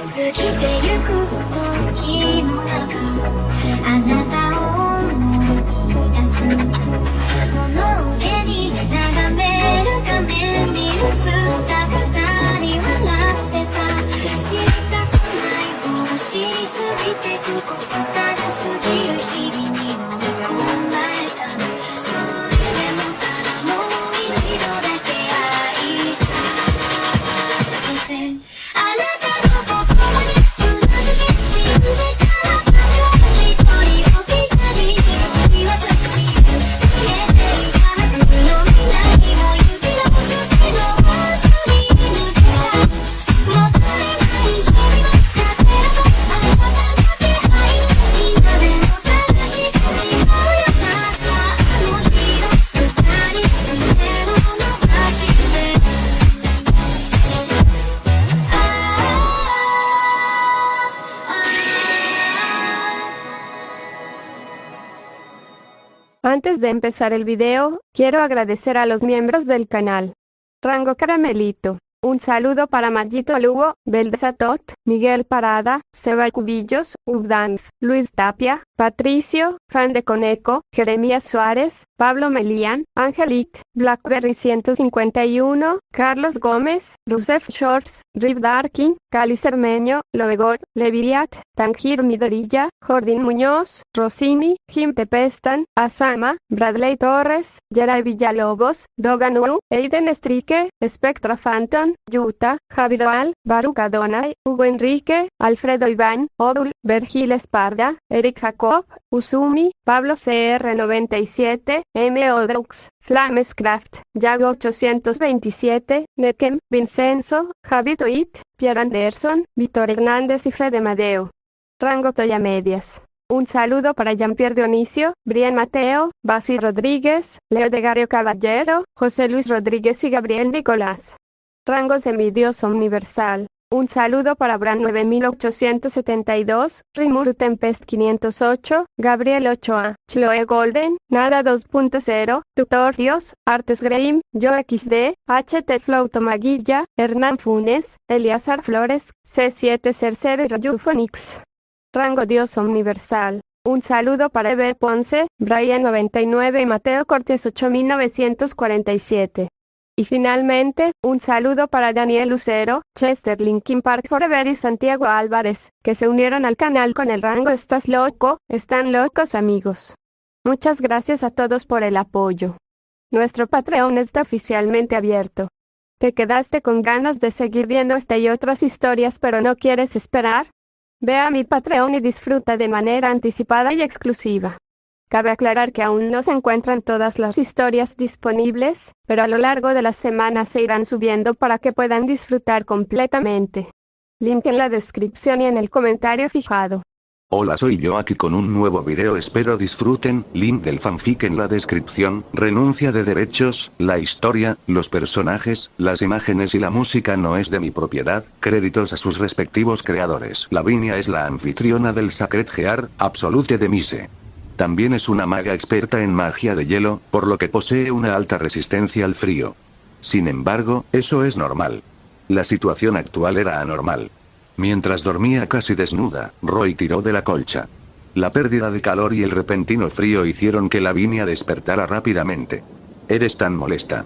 過ぎてゆく時の中あなたを思い出す物憂げに眺める画面に映った二人笑ってた知りたくないを知りすぎてくことただ過ぎる日々に飲み込まれたそれでもただもう一度だけ会いたくてあなたの心にうなずき信じた私は一人置き去りに言わずにいる消えていたはずの未来を指の捨てのすり抜けたもったいない君は勝手だとあなたの気配今でも探してしまうよなったあの日の二人腕を伸ばしてAntes de empezar el video, quiero agradecer a los miembros del canal. Rango Caramelito. Un saludo para Magito Lugo, Beldesatot, Miguel Parada, Seba Cubillos, Ubdanf, Luis Tapia, Patricio, Fan de Coneco, Jeremías Suárez, Pablo Melian, Angelit, Blackberry 151, Carlos Gómez, Rusef Shorts, Rip Darkin, Cali Cermeño, Loegor, Leviriat, Tangir Midorilla, Jordín Muñoz, Rossini, Jim Tepestan, Asama, Bradley Torres, Geray Villalobos, Dogan Uru, Aiden Estrique, Spectra Phantom, Yuta, Javiroal, Baruch Adonai, Hugo Enrique, Alfredo Iván, Odul, Vergil Esparda, Eric Jacob, Usumi, Pablo CR97, M. Odrux, Flamescraft, Yago 827, Nekem, Vincenzo, Javi Toit, Pierre Anderson, Víctor Hernández y Fede Madeo. Rango Toya Medias. Un saludo para Jean-Pierre Dionisio, Brian Mateo, Basi Rodríguez, Leo de Gario Caballero, José Luis Rodríguez y Gabriel Nicolás. Rango Semidios Universal. Un saludo para Bran 9872, Rimuru Tempest 508, Gabriel 8A, Chloe Golden, Nada 2.0, Tutorios, Artes Graham, Yo XD, HT Flow Tomaguilla, Hernán Funes, Eliazar Flores, C7 Cercero y Rayufonix. Rango Dios Universal. Un saludo para Eber Ponce, Brian 99 y Mateo Cortés 8947. Y finalmente, un saludo para Daniel Lucero, Chester Linkin Park Forever y Santiago Álvarez, que se unieron al canal con el rango ¿Estás loco? Están locos amigos. Muchas gracias a todos por el apoyo. Nuestro Patreon está oficialmente abierto. ¿Te quedaste con ganas de seguir viendo esta y otras historias pero no quieres esperar? Ve a mi Patreon y disfruta de manera anticipada y exclusiva. Cabe aclarar que aún no se encuentran todas las historias disponibles, pero a lo largo de las semanas se irán subiendo para que puedan disfrutar completamente. Link en la descripción y en el comentario fijado. Hola, soy yo aquí con un nuevo video, espero disfruten. Link del fanfic en la descripción. Renuncia de derechos, la historia, los personajes, las imágenes y la música no es de mi propiedad, créditos a sus respectivos creadores. Lavinia es la anfitriona del Sacred Gear, Absolute de Mise. También es una maga experta en magia de hielo, por lo que posee una alta resistencia al frío. Sin embargo, eso es normal. La situación actual era anormal. Mientras dormía casi desnuda, Roy tiró de la colcha. La pérdida de calor y el repentino frío hicieron que Lavinia despertara rápidamente. «Eres tan molesta.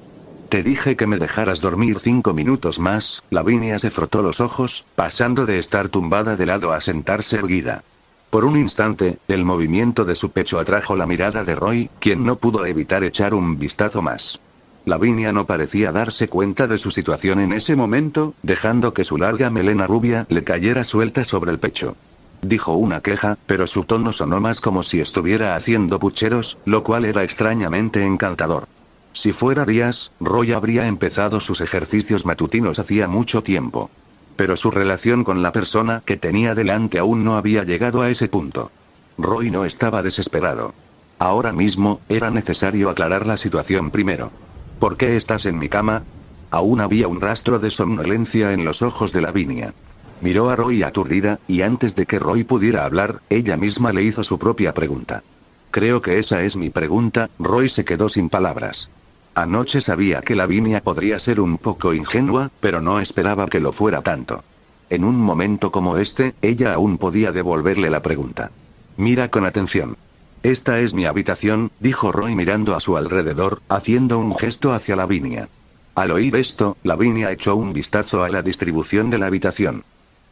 Te dije que me dejaras dormir 5 minutos más». Lavinia se frotó los ojos, pasando de estar tumbada de lado a sentarse erguida. Por un instante, el movimiento de su pecho atrajo la mirada de Roy, quien no pudo evitar echar un vistazo más. Lavinia no parecía darse cuenta de su situación en ese momento, dejando que su larga melena rubia le cayera suelta sobre el pecho. Dijo una queja, pero su tono sonó más como si estuviera haciendo pucheros, lo cual era extrañamente encantador. Si fuera Díaz, Roy habría empezado sus ejercicios matutinos hacía mucho tiempo. Pero su relación con la persona que tenía delante aún no había llegado a ese punto. Roy no estaba desesperado. Ahora mismo, era necesario aclarar la situación primero. ¿Por qué estás en mi cama? Aún había un rastro de somnolencia en los ojos de Lavinia. Miró a Roy aturdida, y antes de que Roy pudiera hablar, ella misma le hizo su propia pregunta. Creo que esa es mi pregunta. Roy se quedó sin palabras. Anoche sabía que Lavinia podría ser un poco ingenua, pero no esperaba que lo fuera tanto. En un momento como este, ella aún podía devolverle la pregunta. Mira con atención. Esta es mi habitación, dijo Roy mirando a su alrededor, haciendo un gesto hacia Lavinia. Al oír esto, Lavinia echó un vistazo a la distribución de la habitación.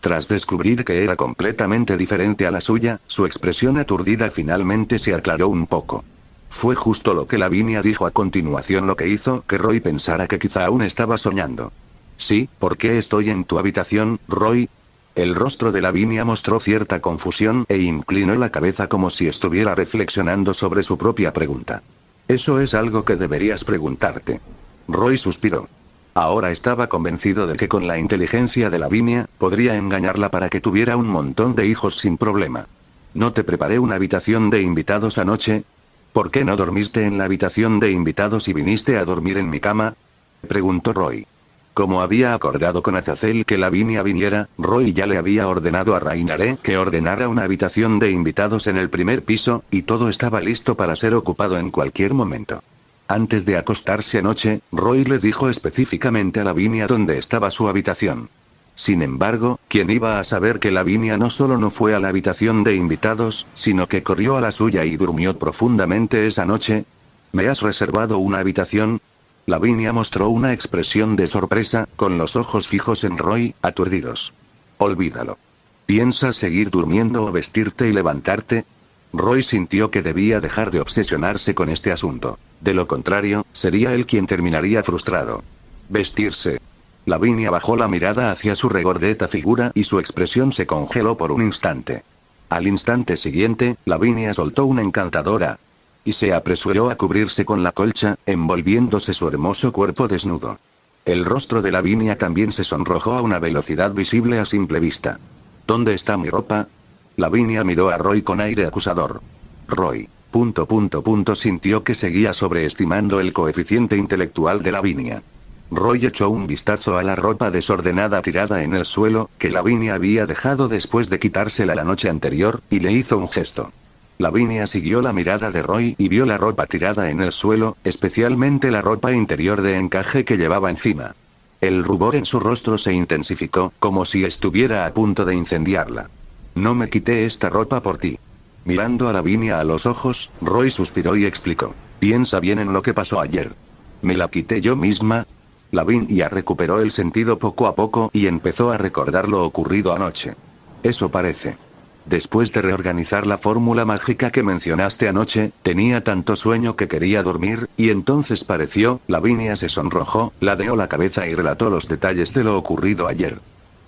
Tras descubrir que era completamente diferente a la suya, su expresión aturdida finalmente se aclaró un poco. Fue justo lo que Lavinia dijo a continuación lo que hizo que Roy pensara que quizá aún estaba soñando. Sí, ¿por qué estoy en tu habitación, Roy? El rostro de Lavinia mostró cierta confusión e inclinó la cabeza como si estuviera reflexionando sobre su propia pregunta. Eso es algo que deberías preguntarte. Roy suspiró. Ahora estaba convencido de que con la inteligencia de Lavinia, podría engañarla para que tuviera un montón de hijos sin problema. ¿No te preparé una habitación de invitados anoche? ¿Por qué no dormiste en la habitación de invitados y viniste a dormir en mi cama? Preguntó Roy. Como había acordado con Azazel que Lavinia viniera, Roy ya le había ordenado a Rainare que ordenara una habitación de invitados en el primer piso, y todo estaba listo para ser ocupado en cualquier momento. Antes de acostarse anoche, Roy le dijo específicamente a Lavinia dónde estaba su habitación. Sin embargo, ¿quién iba a saber que Lavinia no solo no fue a la habitación de invitados, sino que corrió a la suya y durmió profundamente esa noche? ¿Me has reservado una habitación? Lavinia mostró una expresión de sorpresa, con los ojos fijos en Roy, aturdidos. Olvídalo. ¿Piensas seguir durmiendo o vestirte y levantarte? Roy sintió que debía dejar de obsesionarse con este asunto. De lo contrario, sería él quien terminaría frustrado. Vestirse. Lavinia bajó la mirada hacia su regordeta figura y su expresión se congeló por un instante. Al instante siguiente, Lavinia soltó una encantadora y se apresuró a cubrirse con la colcha, envolviéndose su hermoso cuerpo desnudo. El rostro de Lavinia también se sonrojó a una velocidad visible a simple vista. ¿Dónde está mi ropa? Lavinia miró a Roy con aire acusador. Roy. Sintió que seguía sobreestimando el coeficiente intelectual de Lavinia. Roy echó un vistazo a la ropa desordenada tirada en el suelo, que Lavinia había dejado después de quitársela la noche anterior, y le hizo un gesto. Lavinia siguió la mirada de Roy y vio la ropa tirada en el suelo, especialmente la ropa interior de encaje que llevaba encima. El rubor en su rostro se intensificó, como si estuviera a punto de incendiarla. No me quité esta ropa por ti. Mirando a Lavinia a los ojos, Roy suspiró y explicó. Piensa bien en lo que pasó ayer. ¿Me la quité yo misma? Lavinia recuperó el sentido poco a poco y empezó a recordar lo ocurrido anoche. Eso parece. Después de reorganizar la fórmula mágica que mencionaste anoche, tenía tanto sueño que quería dormir, y entonces pareció. Lavinia se sonrojó, ladeó la cabeza y relató los detalles de lo ocurrido ayer.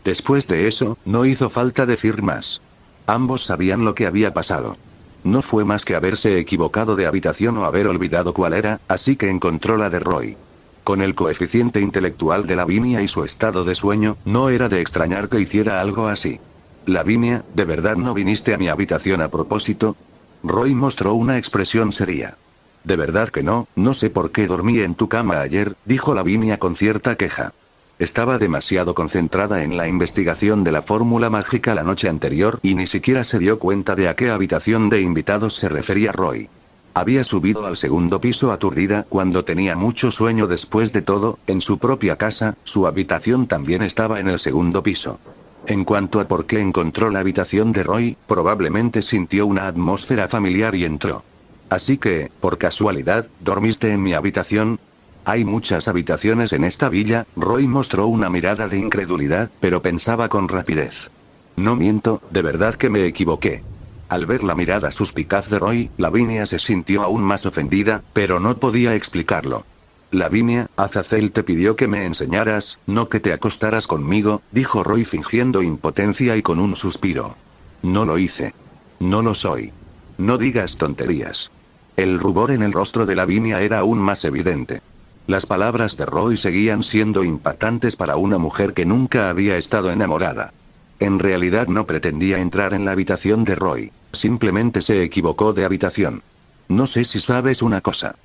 Después de eso, no hizo falta decir más. Ambos sabían lo que había pasado. No fue más que haberse equivocado de habitación o haber olvidado cuál era, así que encontró la de Roy. Con el coeficiente intelectual de Lavinia y su estado de sueño, no era de extrañar que hiciera algo así. Lavinia, ¿de verdad no viniste a mi habitación a propósito? Roy mostró una expresión seria. De verdad que no, no sé por qué dormí en tu cama ayer, dijo Lavinia con cierta queja. Estaba demasiado concentrada en la investigación de la fórmula mágica la noche anterior y ni siquiera se dio cuenta de a qué habitación de invitados se refería Roy. Había subido al segundo piso aturdida cuando tenía mucho sueño. Después de todo, en su propia casa, su habitación también estaba en el segundo piso. En cuanto a por qué encontró la habitación de Roy, probablemente sintió una atmósfera familiar y entró. Así que, por casualidad, ¿dormiste en mi habitación? Hay muchas habitaciones en esta villa. Roy mostró una mirada de incredulidad, pero pensaba con rapidez. No miento, de verdad que me equivoqué. Al ver la mirada suspicaz de Roy, Lavinia se sintió aún más ofendida, pero no podía explicarlo. Lavinia, Azazel te pidió que me enseñaras, no que te acostaras conmigo, dijo Roy fingiendo impotencia y con un suspiro. No lo hice. No lo soy. No digas tonterías. El rubor en el rostro de Lavinia era aún más evidente. Las palabras de Roy seguían siendo impactantes para una mujer que nunca había estado enamorada. En realidad no pretendía entrar en la habitación de Roy, simplemente se equivocó de habitación. No sé si sabes una cosa.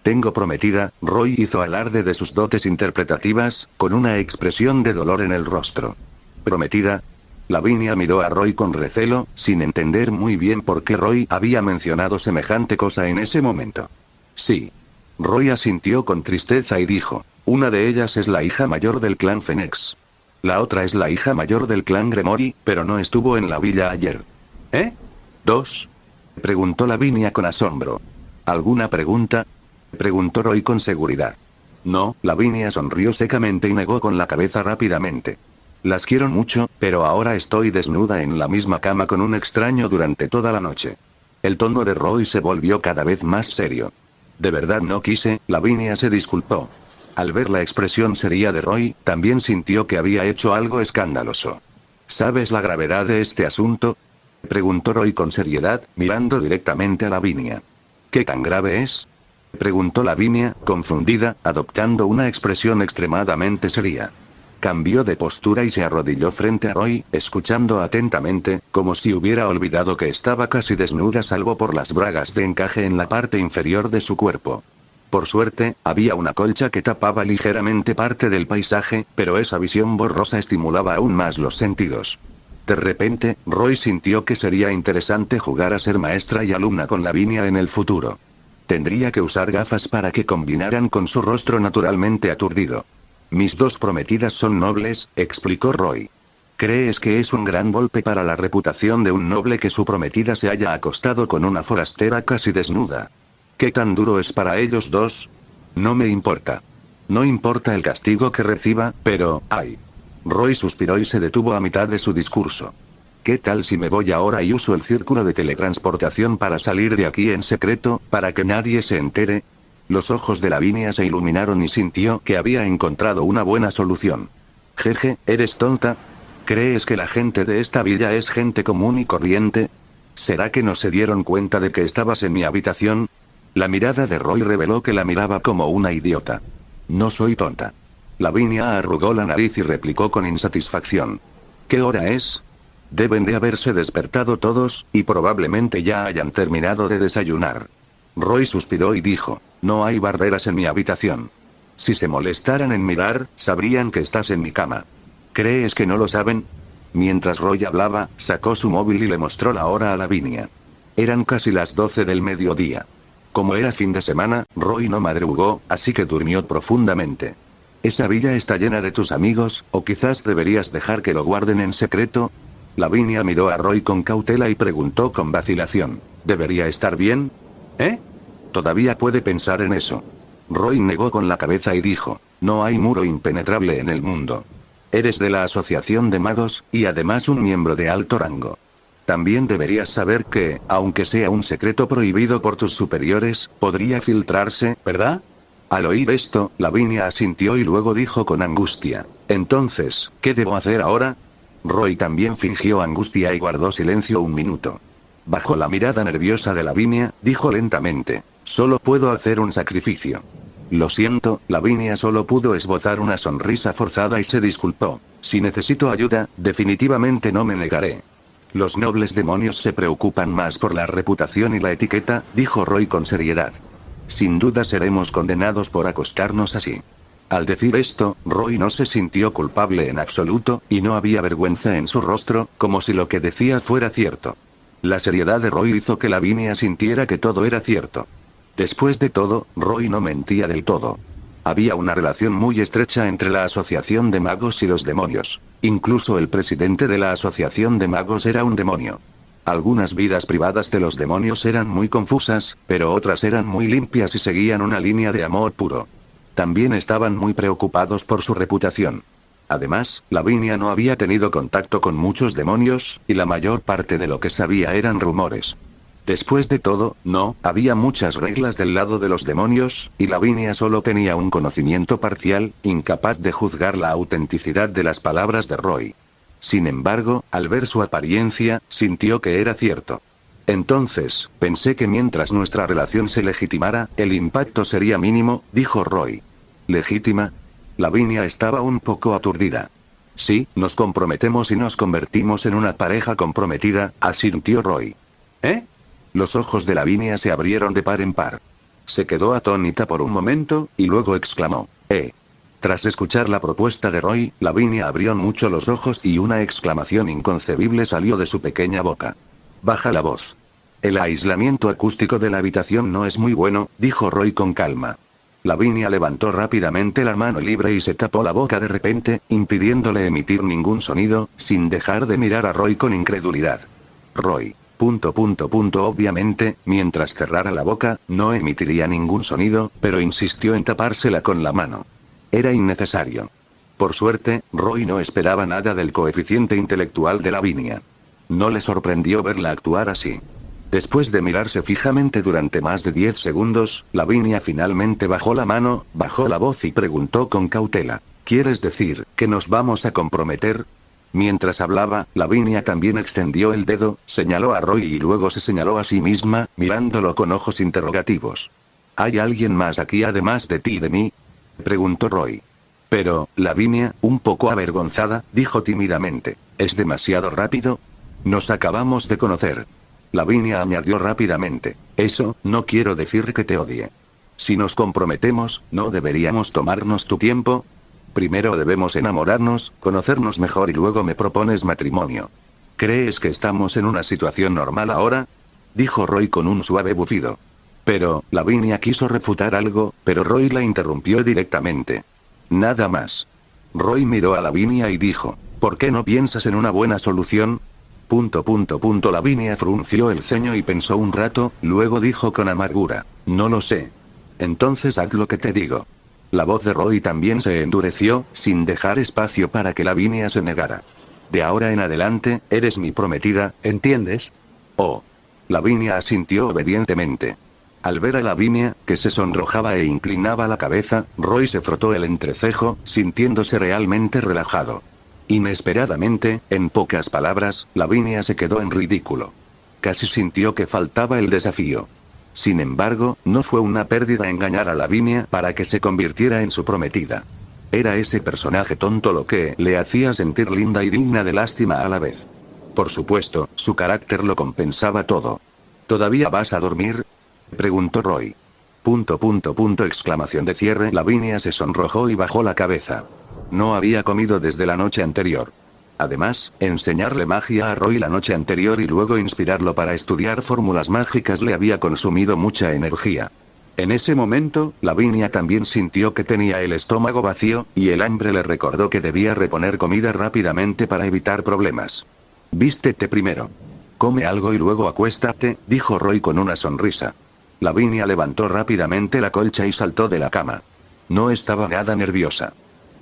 Tengo prometida. Roy hizo alarde de sus dotes interpretativas, con una expresión de dolor en el rostro. ¿Prometida? Lavinia miró a Roy con recelo, sin entender muy bien por qué Roy había mencionado semejante cosa en ese momento. Sí. Roy asintió con tristeza y dijo, una de ellas es la hija mayor del clan Phoenix. La otra es la hija mayor del clan Gremory, pero no estuvo en la villa ayer. ¿Eh? ¿Dos? Preguntó Lavinia con asombro. ¿Alguna pregunta? Preguntó Roy con seguridad. No, Lavinia sonrió secamente y negó con la cabeza rápidamente. Las quiero mucho, pero ahora estoy desnuda en la misma cama con un extraño durante toda la noche. El tono de Roy se volvió cada vez más serio. De verdad no quise, Lavinia se disculpó. Al ver la expresión seria de Roy, también sintió que había hecho algo escandaloso. ¿Sabes la gravedad de este asunto? Preguntó Roy con seriedad, mirando directamente a Lavinia. ¿Qué tan grave es? Preguntó Lavinia, confundida, adoptando una expresión extremadamente seria. Cambió de postura y se arrodilló frente a Roy, escuchando atentamente, como si hubiera olvidado que estaba casi desnuda salvo por las bragas de encaje en la parte inferior de su cuerpo. Por suerte, había una colcha que tapaba ligeramente parte del paisaje, pero esa visión borrosa estimulaba aún más los sentidos. De repente, Roy sintió que sería interesante jugar a ser maestra y alumna con Lavinia en el futuro. Tendría que usar gafas para que combinaran con su rostro naturalmente aturdido. Mis dos prometidas son nobles, explicó Roy. ¿Crees que es un gran golpe para la reputación de un noble que su prometida se haya acostado con una forastera casi desnuda? ¿Qué tan duro es para ellos dos? No me importa. No importa el castigo que reciba, pero, ¡ay! Roy suspiró y se detuvo a mitad de su discurso. ¿Qué tal si me voy ahora y uso el círculo de teletransportación para salir de aquí en secreto, para que nadie se entere? Los ojos de Lavinia se iluminaron y sintió que había encontrado una buena solución. Jeje, ¿eres tonta? ¿Crees que la gente de esta villa es gente común y corriente? ¿Será que no se dieron cuenta de que estabas en mi habitación? La mirada de Roy reveló que la miraba como una idiota. No soy tonta. Lavinia arrugó la nariz y replicó con insatisfacción. ¿Qué hora es? Deben de haberse despertado todos, y probablemente ya hayan terminado de desayunar. Roy suspiró y dijo, no hay barreras en mi habitación. Si se molestaran en mirar, sabrían que estás en mi cama. ¿Crees que no lo saben? Mientras Roy hablaba, sacó su móvil y le mostró la hora a Lavinia. Eran casi las 12 del mediodía. Como era fin de semana, Roy no madrugó, así que durmió profundamente. ¿Esa villa está llena de tus amigos, o quizás deberías dejar que lo guarden en secreto? Lavinia miró a Roy con cautela y preguntó con vacilación. ¿Debería estar bien? ¿Eh? Todavía puede pensar en eso. Roy negó con la cabeza y dijo, no hay muro impenetrable en el mundo. Eres de la Asociación de Magos, y además un miembro de alto rango. También deberías saber que, aunque sea un secreto prohibido por tus superiores, podría filtrarse, ¿verdad? Al oír esto, Lavinia asintió y luego dijo con angustia, entonces, ¿qué debo hacer ahora? Roy también fingió angustia y guardó silencio un minuto. Bajo la mirada nerviosa de Lavinia, dijo lentamente, solo puedo hacer un sacrificio. Lo siento, Lavinia solo pudo esbozar una sonrisa forzada y se disculpó. Si necesito ayuda, definitivamente no me negaré. Los nobles demonios se preocupan más por la reputación y la etiqueta, dijo Roy con seriedad. Sin duda seremos condenados por acostarnos así. Al decir esto, Roy no se sintió culpable en absoluto, y no había vergüenza en su rostro, como si lo que decía fuera cierto. La seriedad de Roy hizo que Lavinia sintiera que todo era cierto. Después de todo, Roy no mentía del todo. Había una relación muy estrecha entre la Asociación de Magos y los demonios. Incluso el presidente de la Asociación de Magos era un demonio. Algunas vidas privadas de los demonios eran muy confusas, pero otras eran muy limpias y seguían una línea de amor puro. También estaban muy preocupados por su reputación. Además, Lavinia no había tenido contacto con muchos demonios, y la mayor parte de lo que sabía eran rumores. Después de todo, no, había muchas reglas del lado de los demonios, y Lavinia solo tenía un conocimiento parcial, incapaz de juzgar la autenticidad de las palabras de Roy. Sin embargo, al ver su apariencia, sintió que era cierto. Entonces, pensé que mientras nuestra relación se legitimara, el impacto sería mínimo, dijo Roy. ¿Legítima? Lavinia estaba un poco aturdida. Sí, nos comprometemos y nos convertimos en una pareja comprometida, asintió Roy. ¿Eh? Los ojos de Lavinia se abrieron de par en par. Se quedó atónita por un momento, y luego exclamó, Tras escuchar la propuesta de Roy, Lavinia abrió mucho los ojos y una exclamación inconcebible salió de su pequeña boca. Baja la voz. El aislamiento acústico de la habitación no es muy bueno, dijo Roy con calma. Lavinia levantó rápidamente la mano libre y se tapó la boca de repente, impidiéndole emitir ningún sonido, sin dejar de mirar a Roy con incredulidad. Roy. Obviamente, mientras cerrara la boca, no emitiría ningún sonido, pero insistió en tapársela con la mano. Era innecesario. Por suerte, Roy no esperaba nada del coeficiente intelectual de Lavinia. No le sorprendió verla actuar así. Después de mirarse fijamente durante más de 10 segundos, Lavinia finalmente bajó la mano, bajó la voz y preguntó con cautela: ¿Quieres decir que nos vamos a comprometer? Mientras hablaba, Lavinia también extendió el dedo, señaló a Roy y luego se señaló a sí misma, mirándolo con ojos interrogativos. ¿Hay alguien más aquí además de ti y de mí?, preguntó Roy. Pero, Lavinia, un poco avergonzada, dijo tímidamente: ¿es demasiado rápido? Nos acabamos de conocer. Lavinia añadió rápidamente: eso, no quiero decir que te odie. Si nos comprometemos, ¿no deberíamos tomarnos tu tiempo? Primero debemos enamorarnos, conocernos mejor y luego me propones matrimonio. ¿Crees que estamos en una situación normal ahora?, dijo Roy con un suave bufido. Pero, Lavinia quiso refutar algo, pero Roy la interrumpió directamente. Nada más. Roy miró a Lavinia y dijo: ¿por qué no piensas en una buena solución? Lavinia frunció el ceño y pensó un rato, luego dijo con amargura: no lo sé. Entonces haz lo que te digo. La voz de Roy también se endureció, sin dejar espacio para que Lavinia se negara. De ahora en adelante, eres mi prometida, ¿entiendes? Oh. Lavinia asintió obedientemente. Al ver a Lavinia, que se sonrojaba e inclinaba la cabeza, Roy se frotó el entrecejo, sintiéndose realmente relajado. Inesperadamente, en pocas palabras, Lavinia se quedó en ridículo. Casi sintió que faltaba el desafío. Sin embargo, no fue una pérdida engañar a Lavinia para que se convirtiera en su prometida. Era ese personaje tonto lo que le hacía sentir linda y digna de lástima a la vez. Por supuesto, su carácter lo compensaba todo. ¿Todavía vas a dormir?, preguntó Roy. Exclamación de cierre. Lavinia se sonrojó y bajó la cabeza. No había comido desde la noche anterior. Además, enseñarle magia a Roy la noche anterior y luego inspirarlo para estudiar fórmulas mágicas le había consumido mucha energía. En ese momento, Lavinia también sintió que tenía el estómago vacío, y el hambre le recordó que debía reponer comida rápidamente para evitar problemas. Vístete primero. Come algo y luego acuéstate, dijo Roy con una sonrisa. Lavinia levantó rápidamente la colcha y saltó de la cama. No estaba nada nerviosa.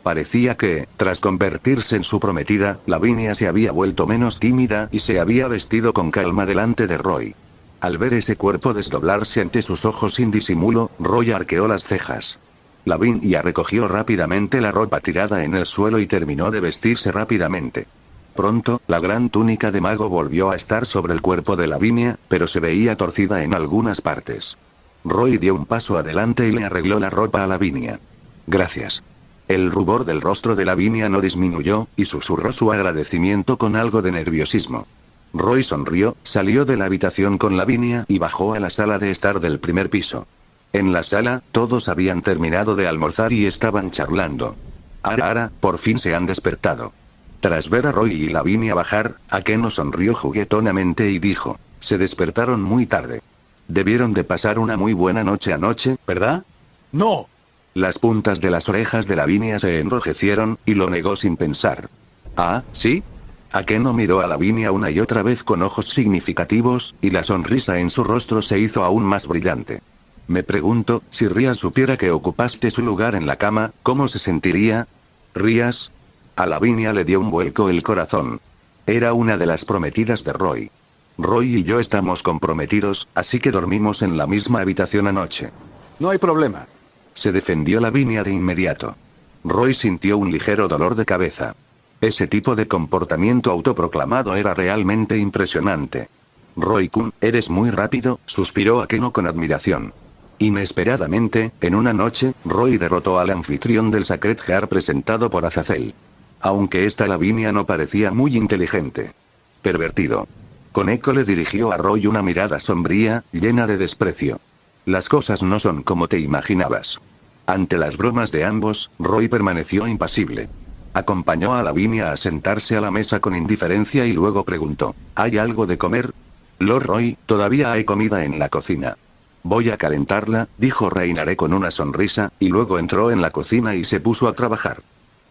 Parecía que, tras convertirse en su prometida, Lavinia se había vuelto menos tímida y se había vestido con calma delante de Roy. Al ver ese cuerpo desdoblarse ante sus ojos sin disimulo, Roy arqueó las cejas. Lavinia recogió rápidamente la ropa tirada en el suelo y terminó de vestirse rápidamente. Pronto, la gran túnica de mago volvió a estar sobre el cuerpo de Lavinia, pero se veía torcida en algunas partes. Roy dio un paso adelante y le arregló la ropa a Lavinia. Gracias. El rubor del rostro de Lavinia no disminuyó, y susurró su agradecimiento con algo de nerviosismo. Roy sonrió, salió de la habitación con Lavinia y bajó a la sala de estar del primer piso. En la sala, todos habían terminado de almorzar y estaban charlando. Ahora, por fin se han despertado. Tras ver a Roy y Lavinia bajar, Akeno sonrió juguetonamente y dijo: se despertaron muy tarde. Debieron de pasar una muy buena noche anoche, ¿verdad? No. Las puntas de las orejas de Lavinia se enrojecieron, y lo negó sin pensar. ¿Ah, sí? Akeno miró a Lavinia una y otra vez con ojos significativos, y la sonrisa en su rostro se hizo aún más brillante. Me pregunto, si Rias supiera que ocupaste su lugar en la cama, ¿cómo se sentiría? ¿Rias? A Lavinia le dio un vuelco el corazón. Era una de las prometidas de Roy. Roy y yo estamos comprometidos, así que dormimos en la misma habitación anoche. No hay problema. Se defendió Lavinia de inmediato. Roy sintió un ligero dolor de cabeza. Ese tipo de comportamiento autoproclamado era realmente impresionante. Roy-kun, eres muy rápido, suspiró Akeno con admiración. Inesperadamente, en una noche, Roy derrotó al anfitrión del Sacred Heart presentado por Azazel. Aunque esta Lavinia no parecía muy inteligente. Pervertido. Koneko le dirigió a Roy una mirada sombría, llena de desprecio. Las cosas no son como te imaginabas. Ante las bromas de ambos, Roy permaneció impasible. Acompañó a Lavinia a sentarse a la mesa con indiferencia y luego preguntó: ¿hay algo de comer? Lord Roy, todavía hay comida en la cocina. Voy a calentarla, dijo Reinharé con una sonrisa, y luego entró en la cocina y se puso a trabajar.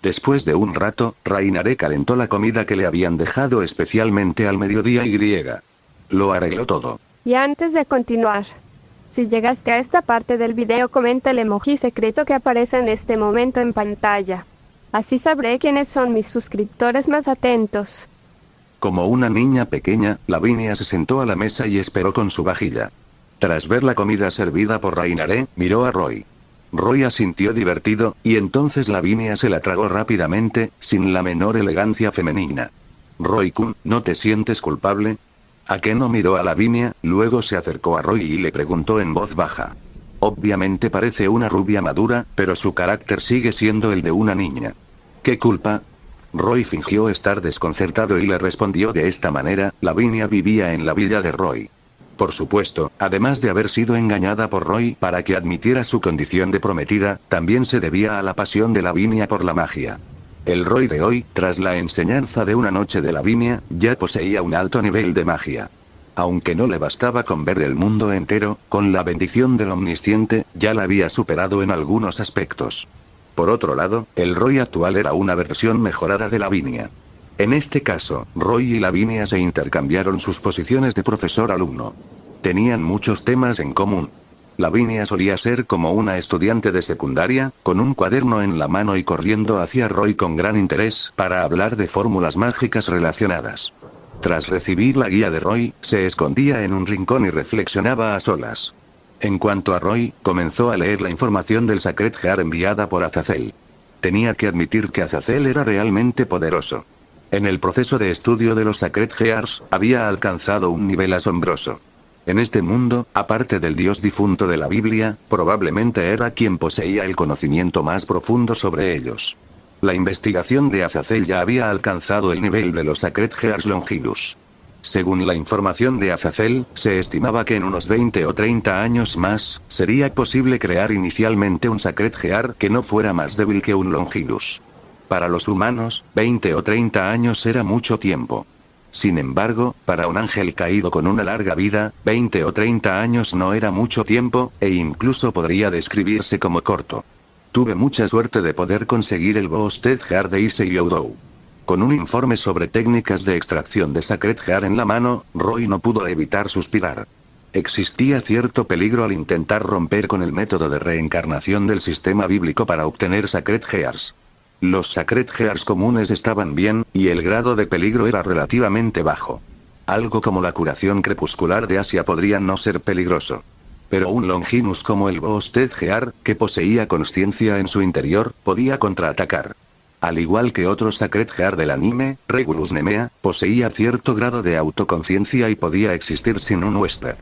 Después de un rato, Reinharé calentó la comida que le habían dejado especialmente al mediodía y lo arregló todo. Y antes de continuar, si llegaste a esta parte del video, comenta el emoji secreto que aparece en este momento en pantalla. Así sabré quiénes son mis suscriptores más atentos. Como una niña pequeña, Lavinia se sentó a la mesa y esperó con su vajilla. Tras ver la comida servida por Reinharé, miró a Roy. Roy asintió divertido, y entonces Lavinia se la tragó rápidamente, sin la menor elegancia femenina. Roy-kun, ¿no te sientes culpable? ¿A qué no? Miró a Lavinia, luego se acercó a Roy y le preguntó en voz baja. Obviamente parece una rubia madura, pero su carácter sigue siendo el de una niña. ¿Qué culpa? Roy fingió estar desconcertado y le respondió de esta manera. Lavinia vivía en la villa de Roy. Por supuesto, además de haber sido engañada por Roy para que admitiera su condición de prometida, también se debía a la pasión de Lavinia por la magia. El Roy de hoy, tras la enseñanza de una noche de Lavinia, ya poseía un alto nivel de magia. Aunque no le bastaba con ver el mundo entero, con la bendición del Omnisciente, ya la había superado en algunos aspectos. Por otro lado, el Roy actual era una versión mejorada de Lavinia. En este caso, Roy y Lavinia se intercambiaron sus posiciones de profesor-alumno. Tenían muchos temas en común. Lavinia solía ser como una estudiante de secundaria, con un cuaderno en la mano y corriendo hacia Roy con gran interés para hablar de fórmulas mágicas relacionadas. Tras recibir la guía de Roy, se escondía en un rincón y reflexionaba a solas. En cuanto a Roy, comenzó a leer la información del Sacred Heart enviada por Azazel. Tenía que admitir que Azazel era realmente poderoso. En el proceso de estudio de los Sacred Hearts, había alcanzado un nivel asombroso. En este mundo, aparte del dios difunto de la Biblia, probablemente era quien poseía el conocimiento más profundo sobre ellos. La investigación de Azazel ya había alcanzado el nivel de los Sacred Hearts Longilus. Según la información de Azazel, se estimaba que en unos 20 o 30 años más, sería posible crear inicialmente un Sacred Heart que no fuera más débil que un Longilus. Para los humanos, 20 o 30 años era mucho tiempo. Sin embargo, para un ángel caído con una larga vida, 20 o 30 años no era mucho tiempo, e incluso podría describirse como corto. Tuve mucha suerte de poder conseguir el Boosted Heart de Issei Oudou. Con un informe sobre técnicas de extracción de Sacred Heart en la mano, Roy no pudo evitar suspirar. Existía cierto peligro al intentar romper con el método de reencarnación del sistema bíblico para obtener Sacred Hearts. Los Sacred Hearts comunes estaban bien, y el grado de peligro era relativamente bajo. Algo como la curación crepuscular de Asia podría no ser peligroso. Pero un Longinus como el Boosted Heart, que poseía consciencia en su interior, podía contraatacar. Al igual que otros Sacred Heart del anime, Regulus Nemea, poseía cierto grado de autoconciencia y podía existir sin un huésped.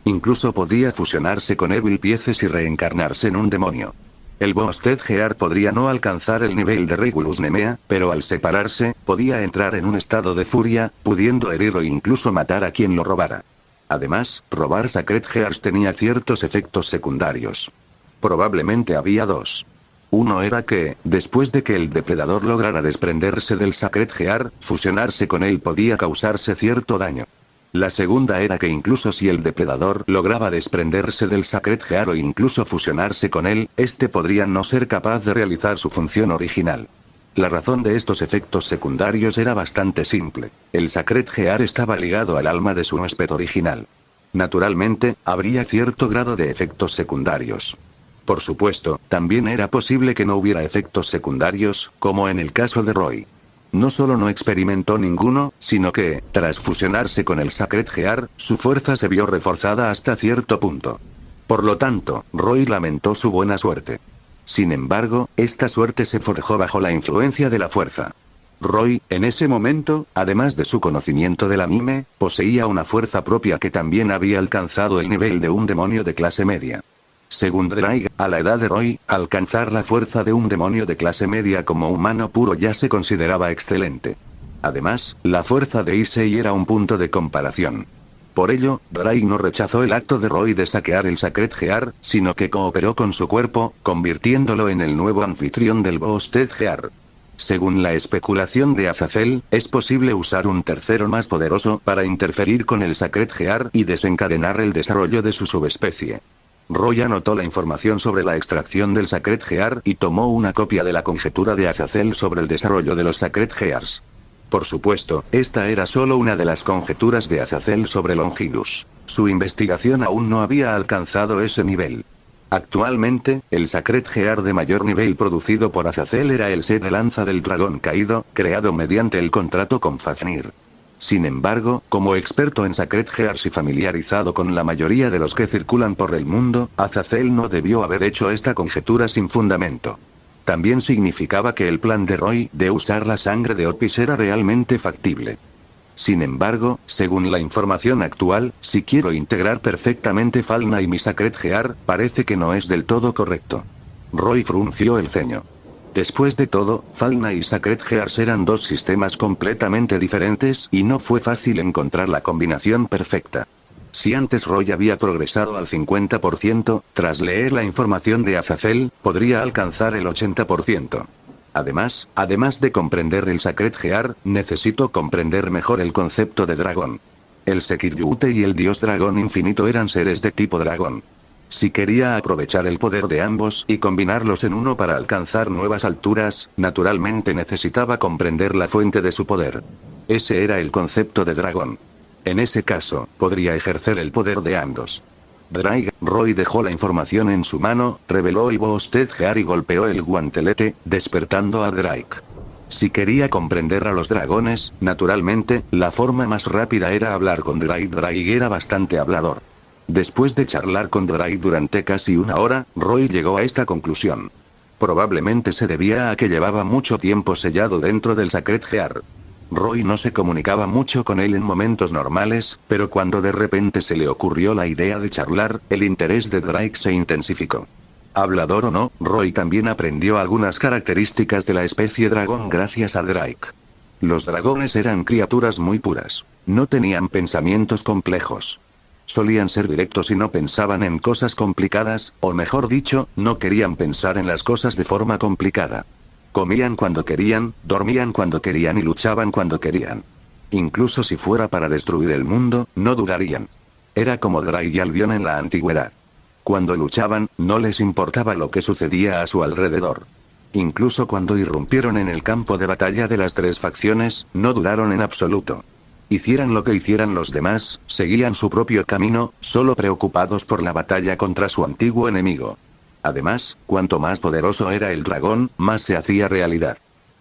Incluso podía fusionarse con Evil Pieces y reencarnarse en un demonio. El Boosted Heart podría no alcanzar el nivel de Regulus Nemea, pero al separarse, podía entrar en un estado de furia, pudiendo herir o incluso matar a quien lo robara. Además, robar Sacred Hearts tenía ciertos efectos secundarios. Probablemente había dos. Uno era que, después de que el depredador lograra desprenderse del Sacred Heart, fusionarse con él podía causarse cierto daño. La segunda era que incluso si el depredador lograba desprenderse del Sacred Heart o incluso fusionarse con él, este podría no ser capaz de realizar su función original. La razón de estos efectos secundarios era bastante simple. El Sacred Heart estaba ligado al alma de su huésped original. Naturalmente, habría cierto grado de efectos secundarios. Por supuesto, también era posible que no hubiera efectos secundarios, como en el caso de Roy. No solo no experimentó ninguno, sino que, tras fusionarse con el Sacred Heart, su fuerza se vio reforzada hasta cierto punto. Por lo tanto, Roy lamentó su buena suerte. Sin embargo, esta suerte se forjó bajo la influencia de la fuerza. Roy, en ese momento, además de su conocimiento del anime, poseía una fuerza propia que también había alcanzado el nivel de un demonio de clase media. Según Drake, a la edad de Roy, alcanzar la fuerza de un demonio de clase media como humano puro ya se consideraba excelente. Además, la fuerza de Issei era un punto de comparación. Por ello, Drake no rechazó el acto de Roy de saquear el Sacred Heart, sino que cooperó con su cuerpo, convirtiéndolo en el nuevo anfitrión del Boosted Heart. Según la especulación de Azazel, es posible usar un tercero más poderoso para interferir con el Sacred Heart y desencadenar el desarrollo de su subespecie. Roy anotó la información sobre la extracción del Sacred Gear y tomó una copia de la conjetura de Azazel sobre el desarrollo de los Sacred Gears. Por supuesto, esta era solo una de las conjeturas de Azazel sobre Longilus. Su investigación aún no había alcanzado ese nivel. Actualmente, el Sacred Gear de mayor nivel producido por Azazel era el set de lanza del dragón caído, creado mediante el contrato con Fafnir. Sin embargo, como experto en Sacred Gears y familiarizado con la mayoría de los que circulan por el mundo, Azazel no debió haber hecho esta conjetura sin fundamento. También significaba que el plan de Roy de usar la sangre de Otis era realmente factible. Sin embargo, según la información actual, si quiero integrar perfectamente Falna y mi Sacred Gear, parece que no es del todo correcto. Roy frunció el ceño. Después de todo, Falna y Sacred Gears eran dos sistemas completamente diferentes y no fue fácil encontrar la combinación perfecta. Si antes Roy había progresado al 50%, tras leer la información de Azazel, podría alcanzar el 80%. Además de comprender el Sacred Gear, necesito comprender mejor el concepto de dragón. El Sekiryute y el dios dragón infinito eran seres de tipo dragón. Si quería aprovechar el poder de ambos y combinarlos en uno para alcanzar nuevas alturas, naturalmente necesitaba comprender la fuente de su poder. Ese era el concepto de dragón. En ese caso, podría ejercer el poder de ambos. Roy dejó la información en su mano, reveló el Boosted Gear y golpeó el guantelete, despertando a Drake. Si quería comprender a los dragones, naturalmente, la forma más rápida era hablar con Drake. Drake era bastante hablador. Después de charlar con Drake durante casi una hora, Roy llegó a esta conclusión. Probablemente se debía a que llevaba mucho tiempo sellado dentro del Sacred Gear. Roy no se comunicaba mucho con él en momentos normales, pero cuando de repente se le ocurrió la idea de charlar, el interés de Drake se intensificó. Hablador o no, Roy también aprendió algunas características de la especie dragón gracias a Drake. Los dragones eran criaturas muy puras. No tenían pensamientos complejos. Solían ser directos y no pensaban en cosas complicadas, o mejor dicho, no querían pensar en las cosas de forma complicada. Comían cuando querían, dormían cuando querían y luchaban cuando querían. Incluso si fuera para destruir el mundo, no dudarían. Era como Drake y Albion en la antigüedad. Cuando luchaban, no les importaba lo que sucedía a su alrededor. Incluso cuando irrumpieron en el campo de batalla de las tres facciones, no dudaron en absoluto. Hicieran lo que hicieran los demás, seguían su propio camino, solo preocupados por la batalla contra su antiguo enemigo. Además, cuanto más poderoso era el dragón, más se hacía realidad.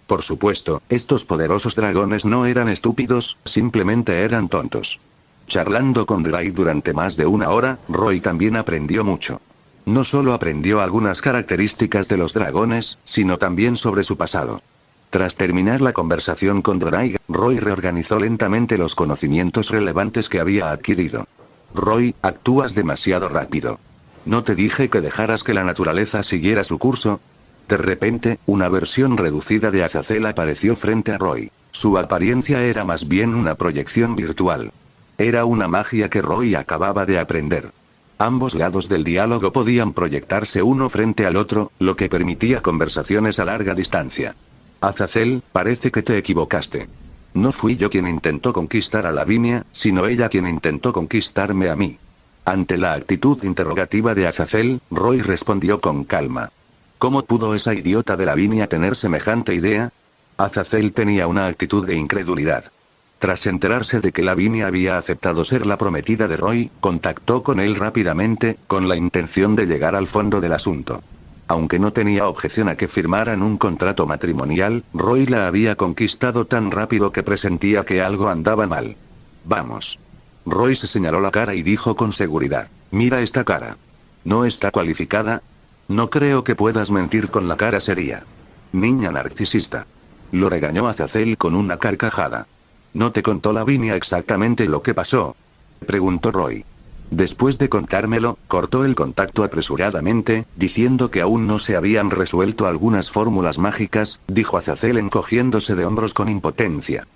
Por supuesto, estos poderosos dragones no eran estúpidos, simplemente eran tontos. Charlando con Drake durante más de una hora, Roy también aprendió mucho. No solo aprendió algunas características de los dragones, sino también sobre su pasado. Tras terminar la conversación con Drake, Roy reorganizó lentamente los conocimientos relevantes que había adquirido. Roy, actúas demasiado rápido. ¿No te dije que dejaras que la naturaleza siguiera su curso? De repente, una versión reducida de Azazel apareció frente a Roy. Su apariencia era más bien una proyección virtual. Era una magia que Roy acababa de aprender. Ambos lados del diálogo podían proyectarse uno frente al otro, lo que permitía conversaciones a larga distancia. Azazel, parece que te equivocaste. No fui yo quien intentó conquistar a Lavinia, sino ella quien intentó conquistarme a mí. Ante la actitud interrogativa de Azazel, Roy respondió con calma. ¿Cómo pudo esa idiota de Lavinia tener semejante idea? Azazel tenía una actitud de incredulidad. Tras enterarse de que Lavinia había aceptado ser la prometida de Roy, contactó con él rápidamente, con la intención de llegar al fondo del asunto. Aunque no tenía objeción a que firmaran un contrato matrimonial, Roy la había conquistado tan rápido que presentía que algo andaba mal. Vamos. Roy se señaló la cara y dijo con seguridad. Mira esta cara. ¿No está cualificada? No creo que puedas mentir con la cara seria. Niña narcisista. Lo regañó Azazel con una carcajada. ¿No te contó Lavinia exactamente lo que pasó? Preguntó Roy. Después de contármelo, cortó el contacto apresuradamente, diciendo que aún no se habían resuelto algunas fórmulas mágicas, dijo Azazel encogiéndose de hombros con impotencia.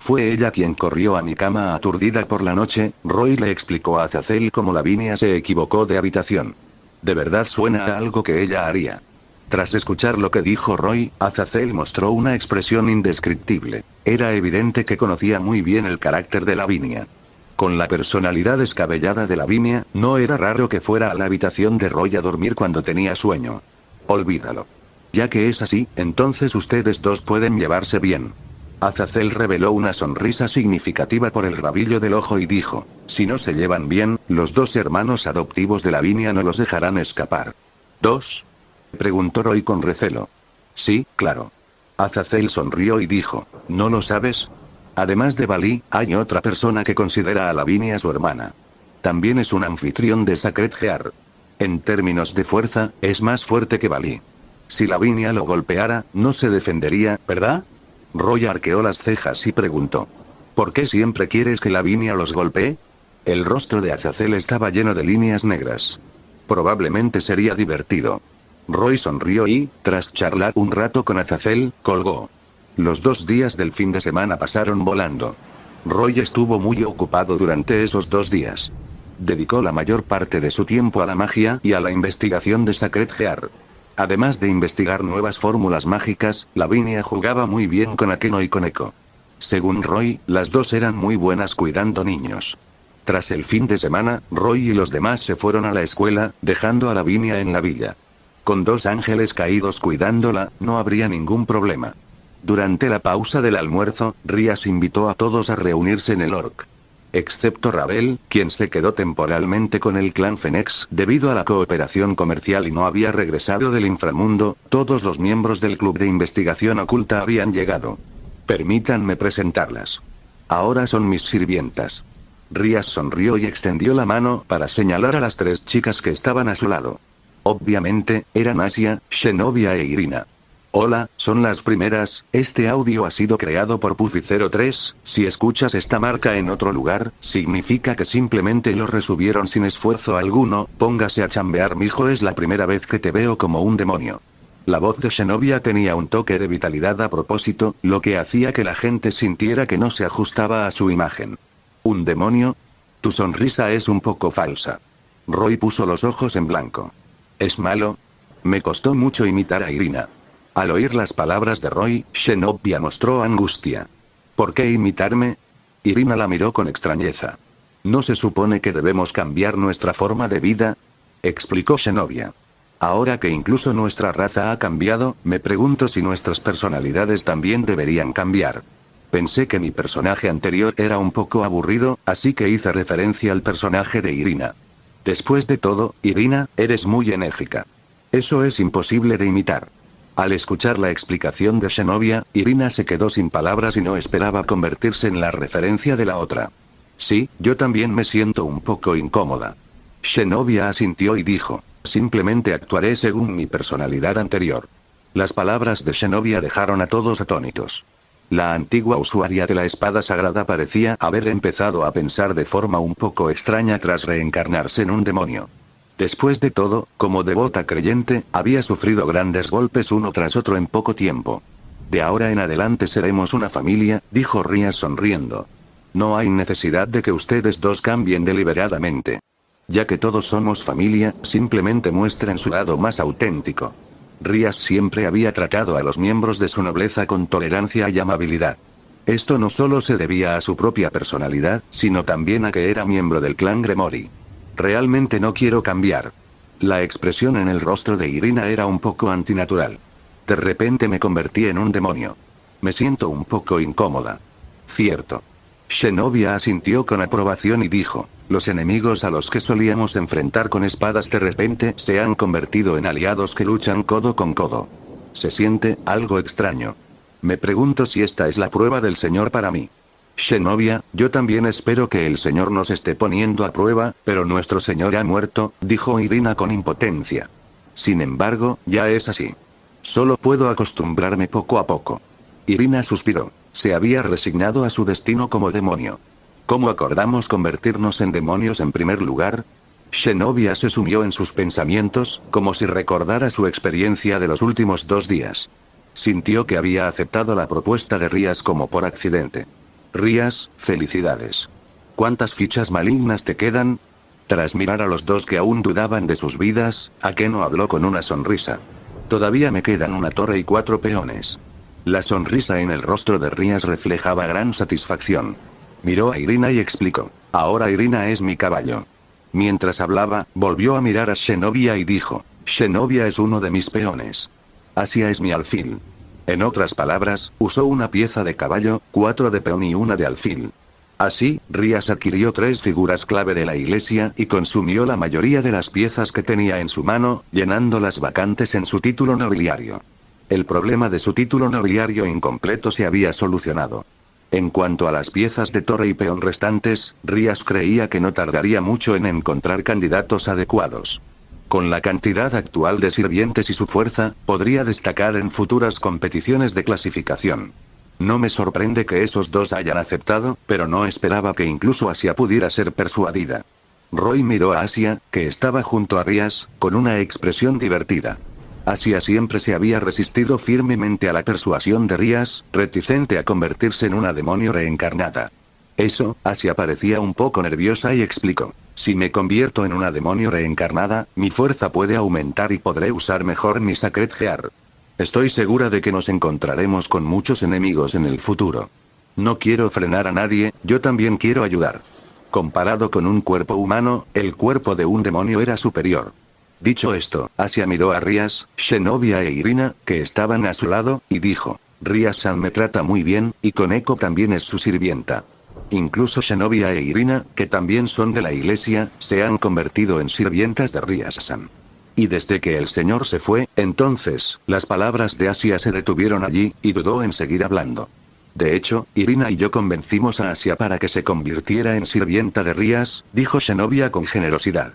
Fue ella quien corrió a mi cama aturdida por la noche. Roy le explicó a Azazel cómo Lavinia se equivocó de habitación. De verdad suena a algo que ella haría. Tras escuchar lo que dijo Roy, Azazel mostró una expresión indescriptible. Era evidente que conocía muy bien el carácter de Lavinia. Con la personalidad descabellada de Lavinia, no era raro que fuera a la habitación de Roy a dormir cuando tenía sueño. Olvídalo. Ya que es así, entonces ustedes dos pueden llevarse bien. Azazel reveló una sonrisa significativa por el rabillo del ojo y dijo, si no se llevan bien, los dos hermanos adoptivos de Lavinia no los dejarán escapar. ¿Dos? Preguntó Roy con recelo. Sí, claro. Azazel sonrió y dijo, ¿no lo sabes? Además de Valí, hay otra persona que considera a Lavinia su hermana. También es un anfitrión de Sacred Heart. En términos de fuerza, es más fuerte que Valí. Si Lavinia lo golpeara, no se defendería, ¿verdad? Roy arqueó las cejas y preguntó. ¿Por qué siempre quieres que Lavinia los golpee? El rostro de Azazel estaba lleno de líneas negras. Probablemente sería divertido. Roy sonrió y, tras charlar un rato con Azazel, colgó. Los 2 días del fin de semana pasaron volando. Roy estuvo muy ocupado durante esos 2 días. Dedicó la mayor parte de su tiempo a la magia y a la investigación de Sacred Heart. Además de investigar nuevas fórmulas mágicas, Lavinia jugaba muy bien con Akeno y con Echo. Según Roy, las dos eran muy buenas cuidando niños. Tras el fin de semana, Roy y los demás se fueron a la escuela, dejando a Lavinia en la villa. Con 2 ángeles caídos cuidándola, no habría ningún problema. Durante la pausa del almuerzo, Rias invitó a todos a reunirse en el Orc. Excepto Ravel, quien se quedó temporalmente con el clan Fenex debido a la cooperación comercial y no había regresado del inframundo, todos los miembros del club de investigación oculta habían llegado. Permítanme presentarlas. Ahora son mis sirvientas. Rias sonrió y extendió la mano para señalar a las 3 chicas que estaban a su lado. Obviamente, eran Asia, Xenovia e Irina. Hola, son las primeras. Este audio ha sido creado por Puffy03. Si escuchas esta marca en otro lugar, significa que simplemente lo resubieron sin esfuerzo alguno. Póngase a chambear, mijo, es la primera vez que te veo como un demonio. La voz de Xenovia tenía un toque de vitalidad a propósito, lo que hacía que la gente sintiera que no se ajustaba a su imagen. ¿Un demonio? Tu sonrisa es un poco falsa. Roy puso los ojos en blanco. ¿Es malo? Me costó mucho imitar a Irina. Al oír las palabras de Roy, Xenovia mostró angustia. ¿Por qué imitarme? Irina la miró con extrañeza. ¿No se supone que debemos cambiar nuestra forma de vida? Explicó Xenovia. Ahora que incluso nuestra raza ha cambiado, me pregunto si nuestras personalidades también deberían cambiar. Pensé que mi personaje anterior era un poco aburrido, así que hice referencia al personaje de Irina. Después de todo, Irina, eres muy enérgica. Eso es imposible de imitar. Al escuchar la explicación de Xenovia, Irina se quedó sin palabras y no esperaba convertirse en la referencia de la otra. Sí, yo también me siento un poco incómoda. Xenovia asintió y dijo, simplemente actuaré según mi personalidad anterior. Las palabras de Xenovia dejaron a todos atónitos. La antigua usuaria de la espada sagrada parecía haber empezado a pensar de forma un poco extraña tras reencarnarse en un demonio. Después de todo, como devota creyente, había sufrido grandes golpes uno tras otro en poco tiempo. De ahora en adelante seremos una familia, dijo Rias sonriendo. No hay necesidad de que ustedes dos cambien deliberadamente. Ya que todos somos familia, simplemente muestren su lado más auténtico. Rias siempre había tratado a los miembros de su nobleza con tolerancia y amabilidad. Esto no solo se debía a su propia personalidad, sino también a que era miembro del clan Gremori. Realmente no quiero cambiar. La expresión en el rostro de Irina era un poco antinatural. De repente me convertí en un demonio. Me siento un poco incómoda. Cierto. Xenovia asintió con aprobación y dijo, los enemigos a los que solíamos enfrentar con espadas de repente se han convertido en aliados que luchan codo con codo. Se siente algo extraño. Me pregunto si esta es la prueba del Señor para mí. Xenovia, yo también espero que el Señor nos esté poniendo a prueba, pero nuestro Señor ha muerto, dijo Irina con impotencia. Sin embargo, ya es así. Solo puedo acostumbrarme poco a poco. Irina suspiró. Se había resignado a su destino como demonio. ¿Cómo acordamos convertirnos en demonios en primer lugar? Xenovia se sumió en sus pensamientos, como si recordara su experiencia de los últimos 2 días. Sintió que había aceptado la propuesta de Rias como por accidente. Rias, felicidades. ¿Cuántas fichas malignas te quedan? Tras mirar a los dos que aún dudaban de sus vidas, Akeno habló con una sonrisa. Todavía me quedan una torre y 4 peones. La sonrisa en el rostro de Rias reflejaba gran satisfacción. Miró a Irina y explicó. Ahora Irina es mi caballo. Mientras hablaba, volvió a mirar a Zenobia y dijo. Zenobia es uno de mis peones. Asia es mi alfil. En otras palabras, usó una pieza de caballo, 4 de peón y una de alfil. Así, Rías adquirió 3 figuras clave de la iglesia y consumió la mayoría de las piezas que tenía en su mano, llenando las vacantes en su título nobiliario. El problema de su título nobiliario incompleto se había solucionado. En cuanto a las piezas de torre y peón restantes, Rías creía que no tardaría mucho en encontrar candidatos adecuados. Con la cantidad actual de sirvientes y su fuerza, podría destacar en futuras competiciones de clasificación. No me sorprende que esos dos hayan aceptado, pero no esperaba que incluso Asia pudiera ser persuadida. Roy miró a Asia, que estaba junto a Rías, con una expresión divertida. Asia siempre se había resistido firmemente a la persuasión de Rías, reticente a convertirse en una demonio reencarnada. Eso, Asia parecía un poco nerviosa y explicó. Si me convierto en una demonio reencarnada, mi fuerza puede aumentar y podré usar mejor mi Sacred Gear. Estoy segura de que nos encontraremos con muchos enemigos en el futuro. No quiero frenar a nadie, yo también quiero ayudar. Comparado con un cuerpo humano, el cuerpo de un demonio era superior. Dicho esto, Asia miró a Rías, Zenobia e Irina, que estaban a su lado, y dijo. Rías-san me trata muy bien, y Koneko también es su sirvienta. Incluso Zenobia e Irina, que también son de la iglesia, se han convertido en sirvientas de Rías-san. Y desde que el señor se fue, entonces, las palabras de Asia se detuvieron allí, y dudó en seguir hablando. De hecho, Irina y yo convencimos a Asia para que se convirtiera en sirvienta de Rías, dijo Zenobia con generosidad.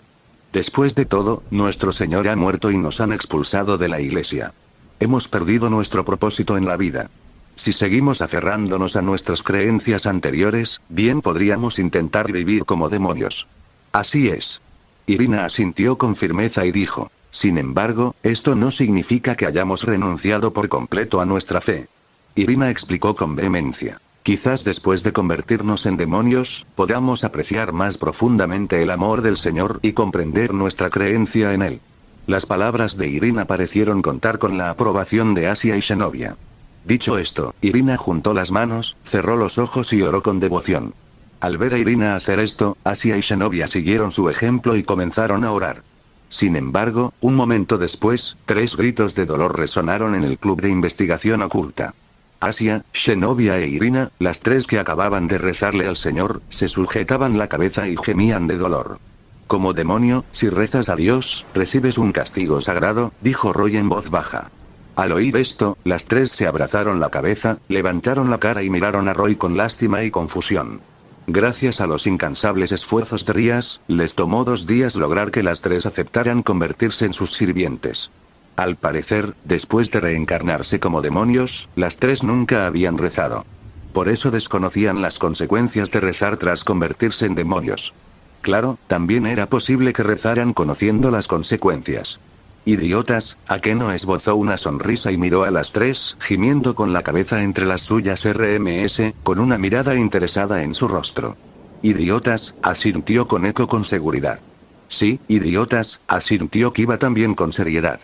Después de todo, nuestro señor ha muerto y nos han expulsado de la iglesia. Hemos perdido nuestro propósito en la vida. Si seguimos aferrándonos a nuestras creencias anteriores, bien podríamos intentar vivir como demonios. Así es. Irina asintió con firmeza y dijo. Sin embargo, esto no significa que hayamos renunciado por completo a nuestra fe. Irina explicó con vehemencia. Quizás después de convertirnos en demonios, podamos apreciar más profundamente el amor del Señor y comprender nuestra creencia en Él. Las palabras de Irina parecieron contar con la aprobación de Asia y Zenobia. Dicho esto, Irina juntó las manos, cerró los ojos y oró con devoción. Al ver a Irina hacer esto, Asia y Zenobia siguieron su ejemplo y comenzaron a orar. Sin embargo, un momento después, 3 gritos de dolor resonaron en el club de investigación oculta. Asia, Zenobia e Irina, las 3 que acababan de rezarle al Señor, se sujetaban la cabeza y gemían de dolor. Como demonio, si rezas a Dios, recibes un castigo sagrado, dijo Roy en voz baja. Al oír esto, las 3 se abrazaron la cabeza, levantaron la cara y miraron a Roy con lástima y confusión. Gracias a los incansables esfuerzos de Rías, les tomó 2 días lograr que las 3 aceptaran convertirse en sus sirvientes. Al parecer, después de reencarnarse como demonios, las 3 nunca habían rezado. Por eso desconocían las consecuencias de rezar tras convertirse en demonios. Claro, también era posible que rezaran conociendo las consecuencias. Idiotas, ¿a qué no esbozó una sonrisa y miró a las 3, gimiendo con la cabeza entre las suyas RMS, con una mirada interesada en su rostro? Idiotas, asintió Koneko con seguridad. Sí, idiotas, asintió Kiba también con seriedad.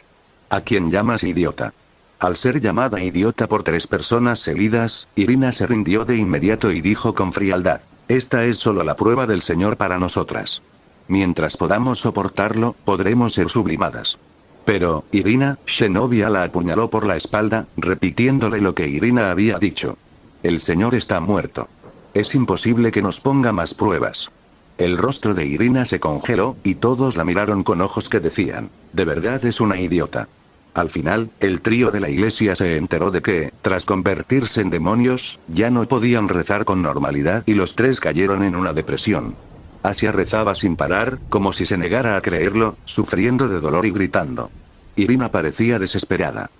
¿A quién llamas idiota? Al ser llamada idiota por 3 personas seguidas, Irina se rindió de inmediato y dijo con frialdad. Esta es solo la prueba del Señor para nosotras. Mientras podamos soportarlo, podremos ser sublimadas. Pero, Irina, Zenobia la apuñaló por la espalda, repitiéndole lo que Irina había dicho. El Señor está muerto. Es imposible que nos ponga más pruebas. El rostro de Irina se congeló, y todos la miraron con ojos que decían, de verdad es una idiota. Al final, el trío de la iglesia se enteró de que, tras convertirse en demonios, ya no podían rezar con normalidad y los 3 cayeron en una depresión. Asia rezaba sin parar, como si se negara a creerlo, sufriendo de dolor y gritando. Irina parecía desesperada.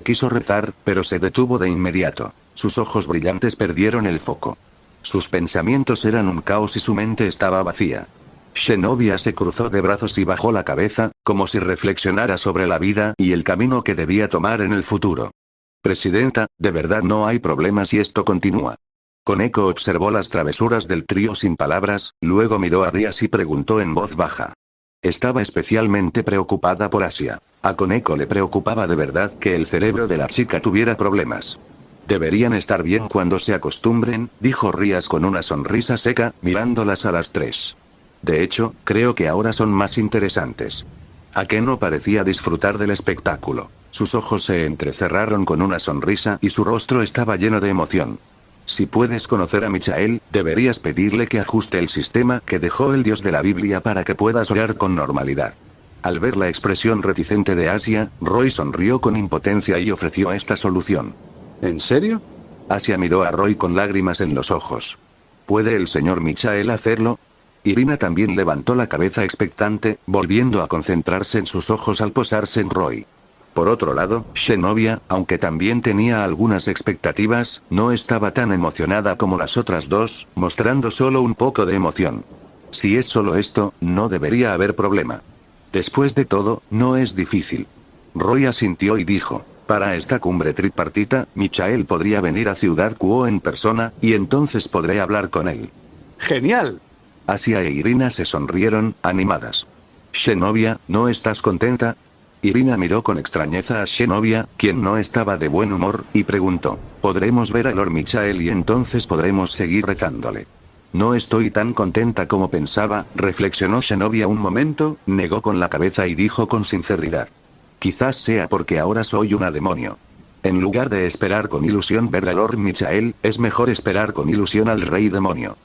Quiso rezar, pero se detuvo de inmediato. Sus ojos brillantes perdieron el foco. Sus pensamientos eran un caos y su mente estaba vacía. Zenobia se cruzó de brazos y bajó la cabeza, como si reflexionara sobre la vida y el camino que debía tomar en el futuro. Presidenta, de verdad no hay problema si esto continúa. Koneko observó las travesuras del trío sin palabras, luego miró a Rías y preguntó en voz baja. Estaba especialmente preocupada por Asia. A Koneko le preocupaba de verdad que el cerebro de la chica tuviera problemas. Deberían estar bien cuando se acostumbren, dijo Rías con una sonrisa seca, mirándolas a las tres. De hecho, creo que ahora son más interesantes. Akeno parecía disfrutar del espectáculo. Sus ojos se entrecerraron con una sonrisa y su rostro estaba lleno de emoción. Si puedes conocer a Michael, deberías pedirle que ajuste el sistema que dejó el dios de la Biblia para que puedas orar con normalidad. Al ver la expresión reticente de Asia, Roy sonrió con impotencia y ofreció esta solución. ¿En serio? Asia miró a Roy con lágrimas en los ojos. ¿Puede el señor Michael hacerlo? Irina también levantó la cabeza expectante, volviendo a concentrarse en sus ojos al posarse en Roy. Por otro lado, Zenobia, aunque también tenía algunas expectativas, no estaba tan emocionada como las otras dos, mostrando solo un poco de emoción. Si es solo esto, no debería haber problema. Después de todo, no es difícil. Roy asintió y dijo, para esta cumbre tripartita, Michael podría venir a Ciudad Kuo en persona, y entonces podré hablar con él. ¡Genial! Asia e Irina se sonrieron, animadas. Zenobia, ¿no estás contenta? Irina miró con extrañeza a Zenobia, quien no estaba de buen humor, y preguntó, ¿podremos ver a Lord Michael y entonces podremos seguir rezándole? No estoy tan contenta como pensaba, reflexionó Zenobia un momento, negó con la cabeza y dijo con sinceridad. Quizás sea porque ahora soy una demonio. En lugar de esperar con ilusión ver a Lord Michael, es mejor esperar con ilusión al rey demonio.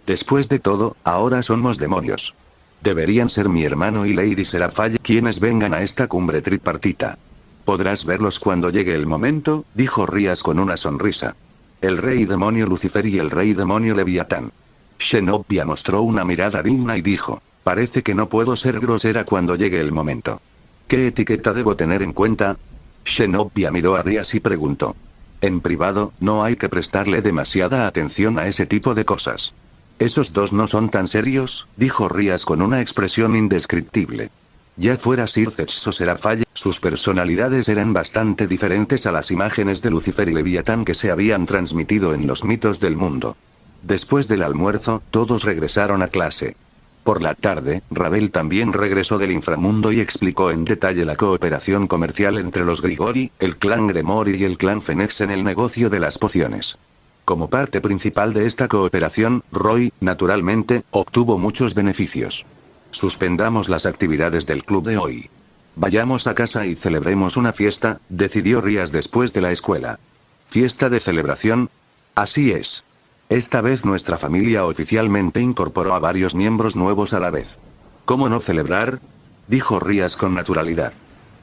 Después de todo, ahora somos demonios. Deberían ser mi hermano y Lady Seraphale quienes vengan a esta cumbre tripartita. Podrás verlos cuando llegue el momento, dijo Rías con una sonrisa. El rey demonio Lucifer y el rey demonio Leviatán. Zenobia mostró una mirada digna y dijo, parece que no puedo ser grosera cuando llegue el momento. ¿Qué etiqueta debo tener en cuenta? Zenobia miró a Rías y preguntó. En privado, no hay que prestarle demasiada atención a ese tipo de cosas. Esos dos no son tan serios, dijo Rías con una expresión indescriptible. Ya fuera Circeps o Seraphale, sus personalidades eran bastante diferentes a las imágenes de Lucifer y Leviatán que se habían transmitido en los mitos del mundo. Después del almuerzo, todos regresaron a clase. Por la tarde, Ravel también regresó del inframundo y explicó en detalle la cooperación comercial entre los Grigori, el clan Gremori y el clan Fenex en el negocio de las pociones. Como parte principal de esta cooperación, Roy, naturalmente, obtuvo muchos beneficios. Suspendamos las actividades del club de hoy. Vayamos a casa y celebremos una fiesta, decidió Rías después de la escuela. ¿Fiesta de celebración? Así es. Esta vez nuestra familia oficialmente incorporó a varios miembros nuevos a la vez. ¿Cómo no celebrar? Dijo Rías con naturalidad.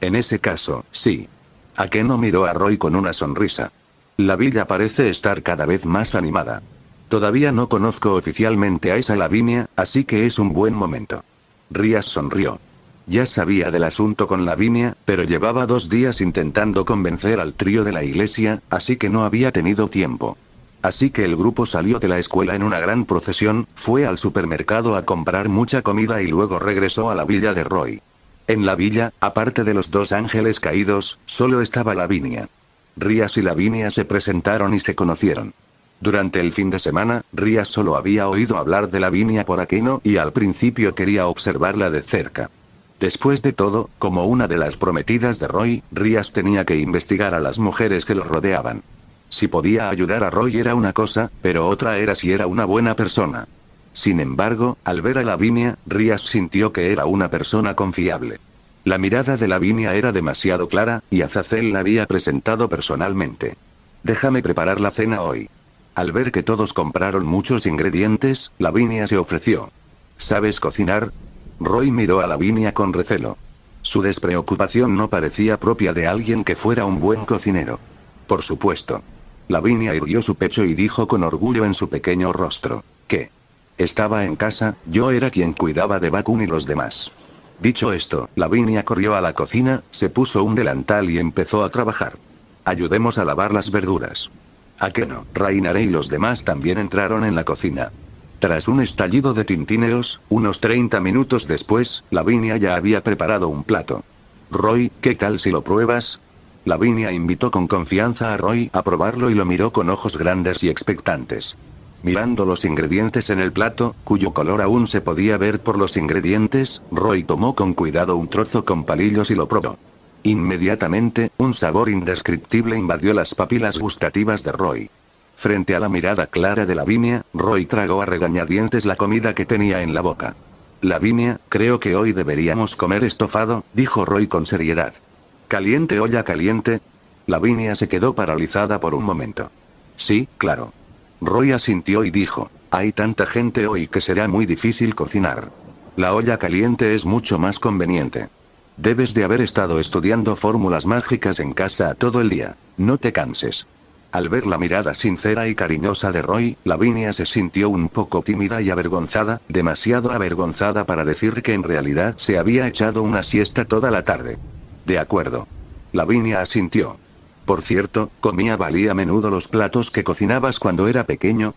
En ese caso, sí. Akeno miró a Roy con una sonrisa. La villa parece estar cada vez más animada. Todavía no conozco oficialmente a esa Lavinia, así que es un buen momento. Rías sonrió. Ya sabía del asunto con Lavinia, pero llevaba 2 días intentando convencer al trío de la iglesia, así que no había tenido tiempo. Así que el grupo salió de la escuela en una gran procesión, fue al supermercado a comprar mucha comida y luego regresó a la villa de Roy. En la villa, aparte de los 2 ángeles caídos, solo estaba Lavinia. Rías y Lavinia se presentaron y se conocieron. Durante el fin de semana, Rías solo había oído hablar de Lavinia por Akeno y al principio quería observarla de cerca. Después de todo, como una de las prometidas de Roy, Rías tenía que investigar a las mujeres que lo rodeaban. Si podía ayudar a Roy era una cosa, pero otra era si era una buena persona. Sin embargo, al ver a Lavinia, Rías sintió que era una persona confiable. La mirada de Lavinia era demasiado clara, y Azazel la había presentado personalmente. Déjame preparar la cena hoy. Al ver que todos compraron muchos ingredientes, Lavinia se ofreció. ¿Sabes cocinar? Roy miró a Lavinia con recelo. Su despreocupación no parecía propia de alguien que fuera un buen cocinero. Por supuesto. Lavinia irguió su pecho y dijo con orgullo en su pequeño rostro. ¿Qué? Estaba en casa, yo era quien cuidaba de Bakun y los demás. Dicho esto, Lavinia corrió a la cocina, se puso un delantal y empezó a trabajar. Ayudemos a lavar las verduras. Akeno, Rainare y los demás también entraron en la cocina. Tras un estallido de tintineos, unos 30 minutos después, Lavinia ya había preparado un plato. Roy, ¿qué tal si lo pruebas? Lavinia invitó con confianza a Roy a probarlo y lo miró con ojos grandes y expectantes. Mirando los ingredientes en el plato, cuyo color aún se podía ver por los ingredientes, Roy tomó con cuidado un trozo con palillos y lo probó. Inmediatamente, un sabor indescriptible invadió las papilas gustativas de Roy. Frente a la mirada clara de Lavinia, Roy tragó a regañadientes la comida que tenía en la boca. Lavinia, creo que hoy deberíamos comer estofado, dijo Roy con seriedad. ¿Caliente olla caliente? Lavinia se quedó paralizada por un momento. Sí, claro. Roy asintió y dijo, hay tanta gente hoy que será muy difícil cocinar. La olla caliente es mucho más conveniente. Debes de haber estado estudiando fórmulas mágicas en casa todo el día. No te canses. Al ver la mirada sincera y cariñosa de Roy, Lavinia se sintió un poco tímida y avergonzada, demasiado avergonzada para decir que en realidad se había echado una siesta toda la tarde. De acuerdo. Lavinia asintió. Por cierto, ¿comía Valí a menudo los platos que cocinabas cuando era pequeño?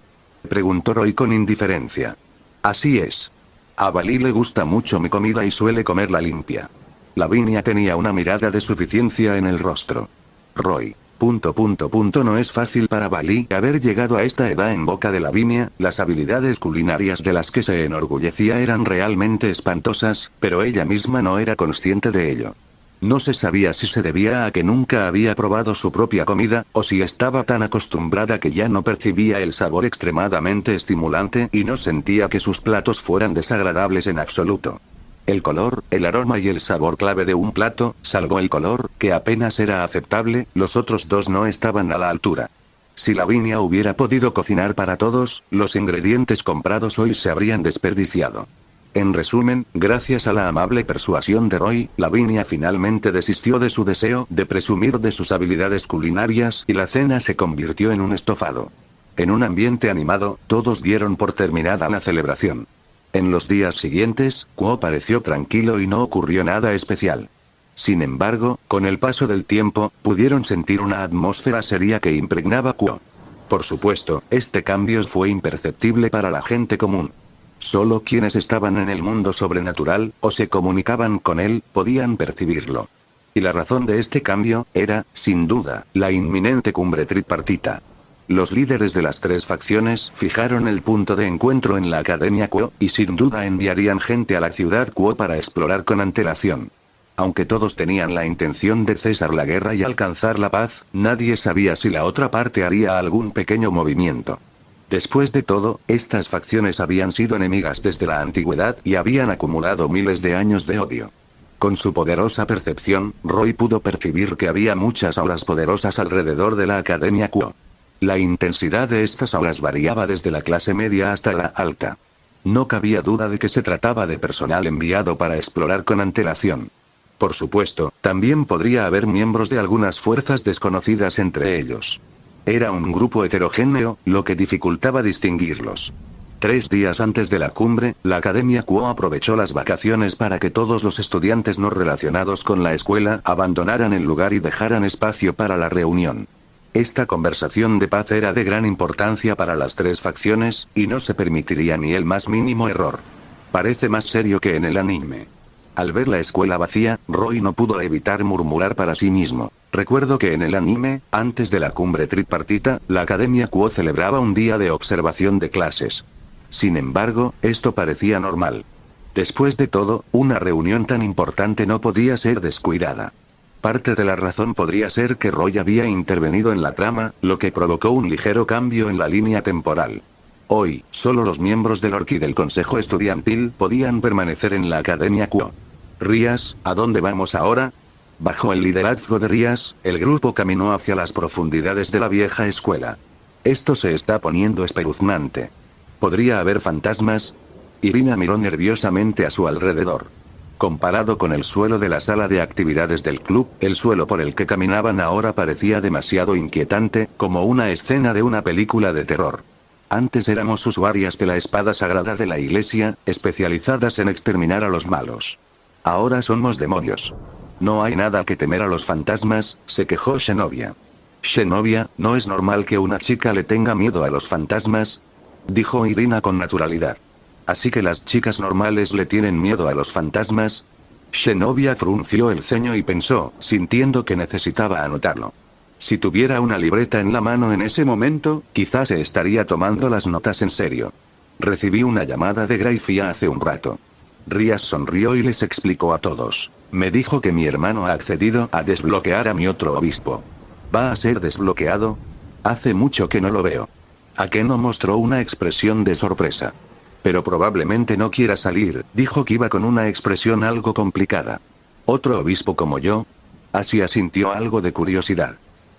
Preguntó Roy con indiferencia. Así es. A Valí le gusta mucho mi comida y suele comerla limpia. Lavinia tenía una mirada de suficiencia en el rostro. Roy. No es fácil para Valí haber llegado a esta edad. En boca de Lavinia, las habilidades culinarias de las que se enorgullecía eran realmente espantosas, pero ella misma no era consciente de ello. No se sabía si se debía a que nunca había probado su propia comida, o si estaba tan acostumbrada que ya no percibía el sabor extremadamente estimulante y no sentía que sus platos fueran desagradables en absoluto. El color, el aroma y el sabor clave de un plato, salvo el color, que apenas era aceptable, los otros dos no estaban a la altura. Si Lavinia hubiera podido cocinar para todos, los ingredientes comprados hoy se habrían desperdiciado. En resumen, gracias a la amable persuasión de Roy, Lavinia finalmente desistió de su deseo de presumir de sus habilidades culinarias y la cena se convirtió en un estofado. En un ambiente animado, todos dieron por terminada la celebración. En los días siguientes, Quo pareció tranquilo y no ocurrió nada especial. Sin embargo, con el paso del tiempo, pudieron sentir una atmósfera seria que impregnaba Quo. Por supuesto, este cambio fue imperceptible para la gente común. Solo quienes estaban en el mundo sobrenatural, o se comunicaban con él, podían percibirlo. Y la razón de este cambio, era, sin duda, la inminente cumbre tripartita. Los líderes de las tres facciones fijaron el punto de encuentro en la Academia Quo, y sin duda enviarían gente a la ciudad Quo para explorar con antelación. Aunque todos tenían la intención de cesar la guerra y alcanzar la paz, nadie sabía si la otra parte haría algún pequeño movimiento. Después de todo, estas facciones habían sido enemigas desde la antigüedad y habían acumulado miles de años de odio. Con su poderosa percepción, Roy pudo percibir que había muchas auras poderosas alrededor de la Academia Quo. La intensidad de estas auras variaba desde la clase media hasta la alta. No cabía duda de que se trataba de personal enviado para explorar con antelación. Por supuesto, también podría haber miembros de algunas fuerzas desconocidas entre ellos. Era un grupo heterogéneo, lo que dificultaba distinguirlos. 3 días antes de la cumbre, la Academia Quo aprovechó las vacaciones para que todos los estudiantes no relacionados con la escuela abandonaran el lugar y dejaran espacio para la reunión. Esta conversación de paz era de gran importancia para las tres facciones, y no se permitiría ni el más mínimo error. Parece más serio que en el anime. Al ver la escuela vacía, Roy no pudo evitar murmurar para sí mismo. Recuerdo que en el anime, antes de la cumbre tripartita, la Academia Quo celebraba un día de observación de clases. Sin embargo, esto parecía normal. Después de todo, una reunión tan importante no podía ser descuidada. Parte de la razón podría ser que Roy había intervenido en la trama, lo que provocó un ligero cambio en la línea temporal. Hoy, solo los miembros del Orc y del Consejo Estudiantil podían permanecer en la Academia Quo. Rías, ¿a dónde vamos ahora? Bajo el liderazgo de Rías, el grupo caminó hacia las profundidades de la vieja escuela. Esto se está poniendo espeluznante. ¿Podría haber fantasmas? Irina miró nerviosamente a su alrededor. Comparado con el suelo de la sala de actividades del club, el suelo por el que caminaban ahora parecía demasiado inquietante, como una escena de una película de terror. Antes éramos usuarias de la espada sagrada de la iglesia, especializadas en exterminar a los malos. Ahora somos demonios. No hay nada que temer a los fantasmas, se quejó Xenovia. Xenovia, ¿no es normal que una chica le tenga miedo a los fantasmas? Dijo Irina con naturalidad. ¿Así que las chicas normales le tienen miedo a los fantasmas? Xenovia frunció el ceño y pensó, sintiendo que necesitaba anotarlo. Si tuviera una libreta en la mano en ese momento, quizás se estaría tomando las notas en serio. Recibí una llamada de Gracia hace un rato. Rías sonrió y les explicó a todos. Me dijo que mi hermano ha accedido a desbloquear a mi otro obispo. ¿Va a ser desbloqueado? Hace mucho que no lo veo. Akeno mostró una expresión de sorpresa. Pero probablemente no quiera salir, dijo Kiba con una expresión algo complicada. ¿Otro obispo como yo? Asia sintió algo de curiosidad.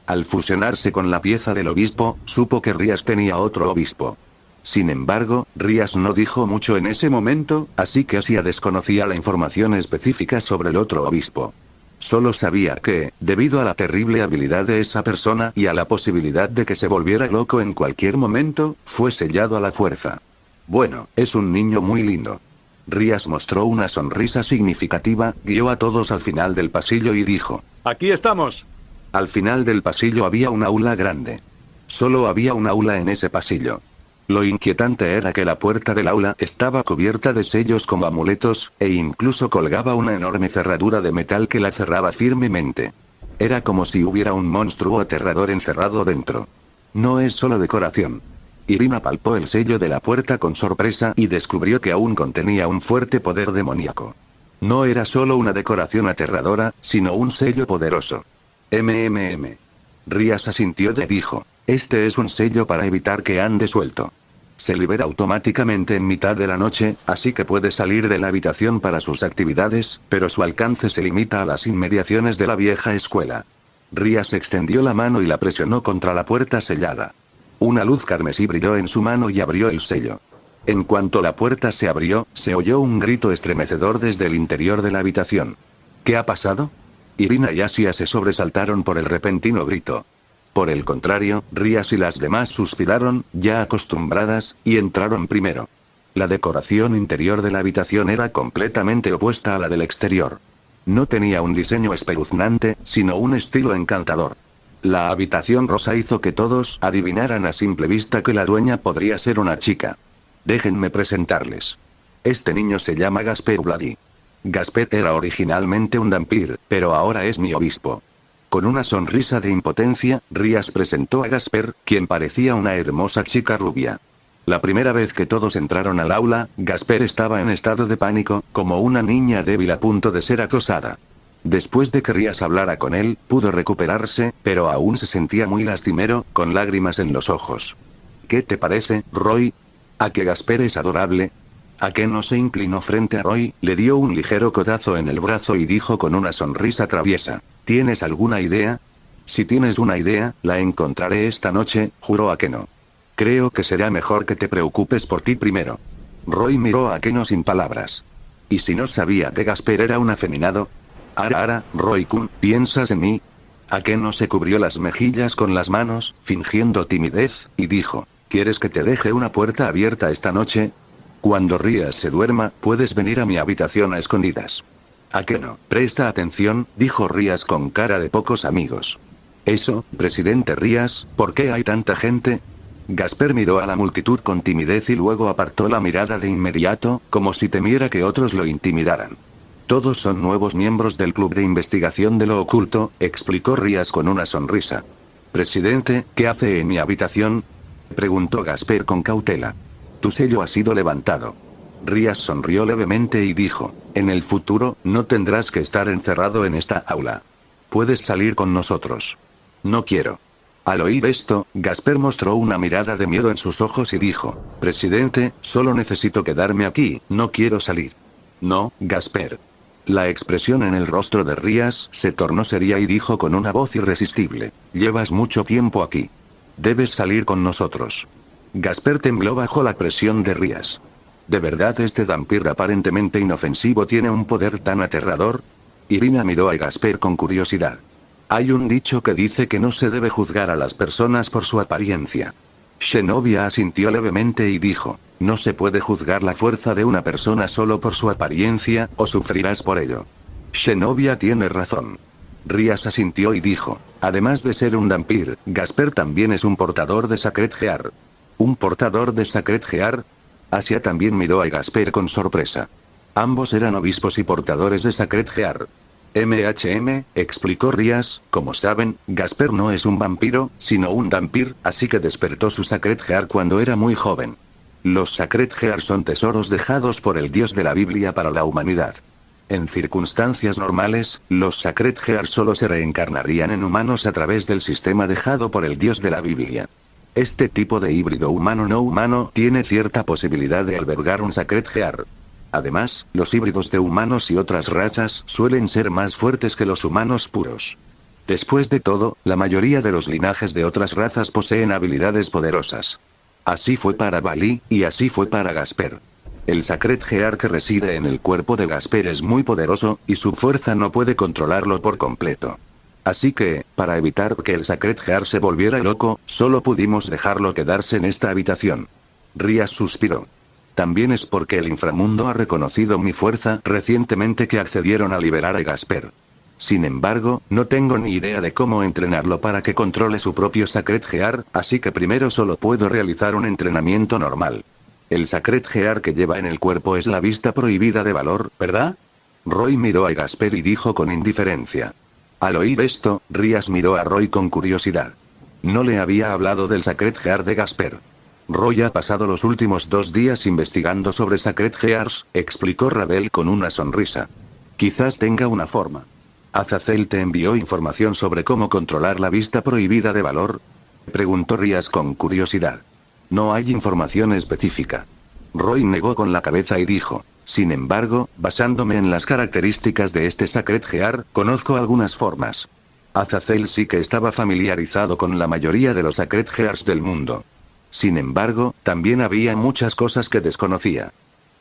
Al fusionarse con la pieza del obispo, supo que Rías tenía otro obispo. Sin embargo, Rías no dijo mucho en ese momento, así que Asia desconocía la información específica sobre el otro obispo. Solo sabía que, debido a la terrible habilidad de esa persona y a la posibilidad de que se volviera loco en cualquier momento, fue sellado a la fuerza. Bueno, es un niño muy lindo. Rías mostró una sonrisa significativa, guió a todos al final del pasillo y dijo: Aquí estamos. Al final del pasillo había un aula grande. Solo había un aula en ese pasillo. Lo inquietante era que la puerta del aula estaba cubierta de sellos como amuletos, e incluso colgaba una enorme cerradura de metal que la cerraba firmemente. Era como si hubiera un monstruo aterrador encerrado dentro. No es solo decoración. Irina palpó el sello de la puerta con sorpresa y descubrió que aún contenía un fuerte poder demoníaco. No era solo una decoración aterradora, sino un sello poderoso. Rías asintió y dijo: este es un sello para evitar que ande suelto. Se libera automáticamente en mitad de la noche, así que puede salir de la habitación para sus actividades, pero su alcance se limita a las inmediaciones de la vieja escuela. Rías extendió la mano y la presionó contra la puerta sellada. Una luz carmesí brilló en su mano y abrió el sello. En cuanto la puerta se abrió, se oyó un grito estremecedor desde el interior de la habitación. ¿Qué ha pasado? Irina y Asia se sobresaltaron por el repentino grito. Por el contrario, Rías y las demás suspiraron, ya acostumbradas, y entraron primero. La decoración interior de la habitación era completamente opuesta a la del exterior. No tenía un diseño espeluznante, sino un estilo encantador. La habitación rosa hizo que todos adivinaran a simple vista que la dueña podría ser una chica. Déjenme presentarles. Este niño se llama Gasper Bloody. Gasper era originalmente un vampiro, pero ahora es mi obispo. Con una sonrisa de impotencia, Rías presentó a Gasper, quien parecía una hermosa chica rubia. La primera vez que todos entraron al aula, Gasper estaba en estado de pánico, como una niña débil a punto de ser acosada. Después de que Rías hablara con él, pudo recuperarse, pero aún se sentía muy lastimero, con lágrimas en los ojos. ¿Qué te parece, Roy? ¿A que Gasper es adorable? Akeno se inclinó frente a Roy, le dio un ligero codazo en el brazo y dijo con una sonrisa traviesa: ¿tienes alguna idea? Si tienes una idea, la encontraré esta noche, juró Akeno. Creo que será mejor que te preocupes por ti primero. Roy miró a Akeno sin palabras. ¿Y si no sabía que Gasper era un afeminado? Ara, Roy-kun, ¿piensas en mí? Akeno se cubrió las mejillas con las manos, fingiendo timidez, y dijo: ¿quieres que te deje una puerta abierta esta noche? Cuando Rías se duerma, puedes venir a mi habitación a escondidas. Akeno, presta atención, dijo Rías con cara de pocos amigos. Eso, presidente Rías, ¿por qué hay tanta gente? Gasper miró a la multitud con timidez y luego apartó la mirada de inmediato, como si temiera que otros lo intimidaran. Todos son nuevos miembros del club de investigación de lo oculto, explicó Rías con una sonrisa. Presidente, ¿qué hace en mi habitación? Preguntó Gasper con cautela. Tu sello ha sido levantado. Rías sonrió levemente y dijo: en el futuro, no tendrás que estar encerrado en esta aula. Puedes salir con nosotros. No quiero. Al oír esto, Gasper mostró una mirada de miedo en sus ojos y dijo: presidente, solo necesito quedarme aquí, no quiero salir. No, Gasper. La expresión en el rostro de Rías se tornó seria y dijo con una voz irresistible: llevas mucho tiempo aquí. Debes salir con nosotros. Gasper tembló bajo la presión de Rías. ¿De verdad este vampiro aparentemente inofensivo tiene un poder tan aterrador? Irina miró a Gasper con curiosidad. Hay un dicho que dice que no se debe juzgar a las personas por su apariencia. Zenobia asintió levemente y dijo: no se puede juzgar la fuerza de una persona solo por su apariencia, o sufrirás por ello. Zenobia tiene razón. Rías asintió y dijo: además de ser un vampiro, Gasper también es un portador de Sacred Heart. ¿Un portador de Sacred Heart? Asia también miró a Gasper con sorpresa. Ambos eran obispos y portadores de Sacred Heart. Explicó Rías, como saben, Gasper no es un vampiro, sino un vampir, así que despertó su Sacred Heart cuando era muy joven. Los Sacred Gears son tesoros dejados por el dios de la Biblia para la humanidad. En circunstancias normales, los Sacred Gears solo se reencarnarían en humanos a través del sistema dejado por el dios de la Biblia. Este tipo de híbrido humano-no humano tiene cierta posibilidad de albergar un Sacred Gear. Además, los híbridos de humanos y otras razas suelen ser más fuertes que los humanos puros. Después de todo, la mayoría de los linajes de otras razas poseen habilidades poderosas. Así fue para Valí, y así fue para Gasper. El Sacred Gear que reside en el cuerpo de Gasper es muy poderoso, y su fuerza no puede controlarlo por completo. Así que, para evitar que el Sacred Gear se volviera loco, solo pudimos dejarlo quedarse en esta habitación. Rías suspiró. También es porque el inframundo ha reconocido mi fuerza recientemente que accedieron a liberar a Gasper. Sin embargo, no tengo ni idea de cómo entrenarlo para que controle su propio Sacred Gear, así que primero solo puedo realizar un entrenamiento normal. El Sacred Gear que lleva en el cuerpo es la vista prohibida de valor, ¿verdad? Roy miró a Gasper y dijo con indiferencia. Al oír esto, Rías miró a Roy con curiosidad. No le había hablado del Sacred Gear de Gasper. Roy ha pasado los últimos 2 días investigando sobre Sacred Gears, explicó Ravel con una sonrisa. Quizás tenga una forma. ¿Azazel te envió información sobre cómo controlar la vista prohibida de valor? Preguntó Rías con curiosidad. No hay información específica. Roy negó con la cabeza y dijo. Sin embargo, basándome en las características de este Sacred Gear, conozco algunas formas. Azazel sí que estaba familiarizado con la mayoría de los Sacred Gears del mundo. Sin embargo, también había muchas cosas que desconocía.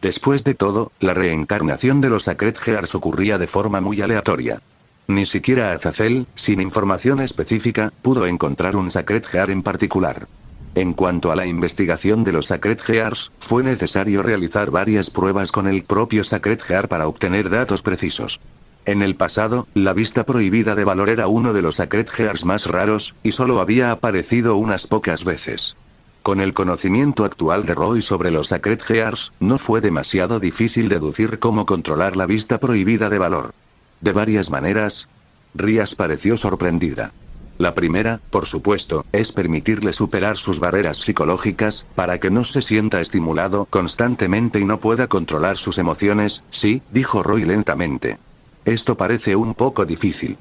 Después de todo, la reencarnación de los Sacred Gears ocurría de forma muy aleatoria. Ni siquiera Azazel, sin información específica, pudo encontrar un Sacred Gear en particular. En cuanto a la investigación de los Sacred Gears, fue necesario realizar varias pruebas con el propio Sacred Gear para obtener datos precisos. En el pasado, la vista prohibida de valor era uno de los Sacred Gears más raros, y solo había aparecido unas pocas veces. Con el conocimiento actual de Roy sobre los Sacred Gears, no fue demasiado difícil deducir cómo controlar la vista prohibida de valor. De varias maneras. Rías pareció sorprendida. La primera, por supuesto, es permitirle superar sus barreras psicológicas, para que no se sienta estimulado constantemente y no pueda controlar sus emociones, sí, dijo Roy lentamente. Esto parece un poco difícil.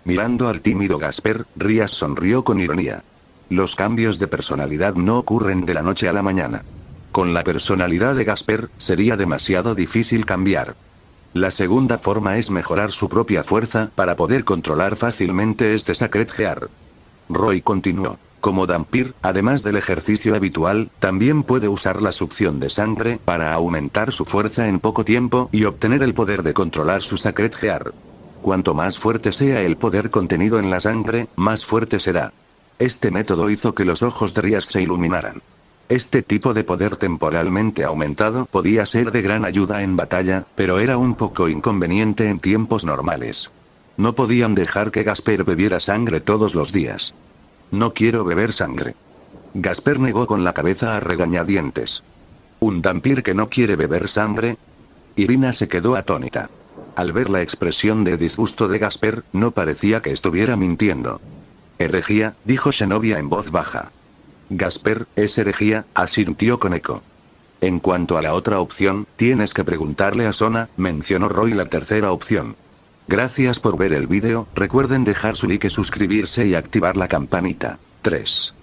Mirando al tímido Gasper, Rías sonrió con ironía. Los cambios de personalidad no ocurren de la noche a la mañana. Con la personalidad de Gasper, sería demasiado difícil cambiar. La segunda forma es mejorar su propia fuerza para poder controlar fácilmente este Sacred Gear. Roy continuó. Como Dhampir, además del ejercicio habitual, también puede usar la succión de sangre para aumentar su fuerza en poco tiempo y obtener el poder de controlar su Sacred Gear. Cuanto más fuerte sea el poder contenido en la sangre, más fuerte será. Este método hizo que los ojos de Rías se iluminaran. Este tipo de poder temporalmente aumentado podía ser de gran ayuda en batalla, pero era un poco inconveniente en tiempos normales. No podían dejar que Gasper bebiera sangre todos los días. No quiero beber sangre. Gasper negó con la cabeza a regañadientes. ¿Un Dhampir que no quiere beber sangre? Irina se quedó atónita. Al ver la expresión de disgusto de Gasper, no parecía que estuviera mintiendo. Herejía, dijo Zenobia en voz baja. Gasper, es herejía, asintió con eco. En cuanto a la otra opción, tienes que preguntarle a Sona, mencionó Roy la tercera opción. Gracias por ver el vídeo, recuerden dejar su like, suscribirse y activar la campanita. 3.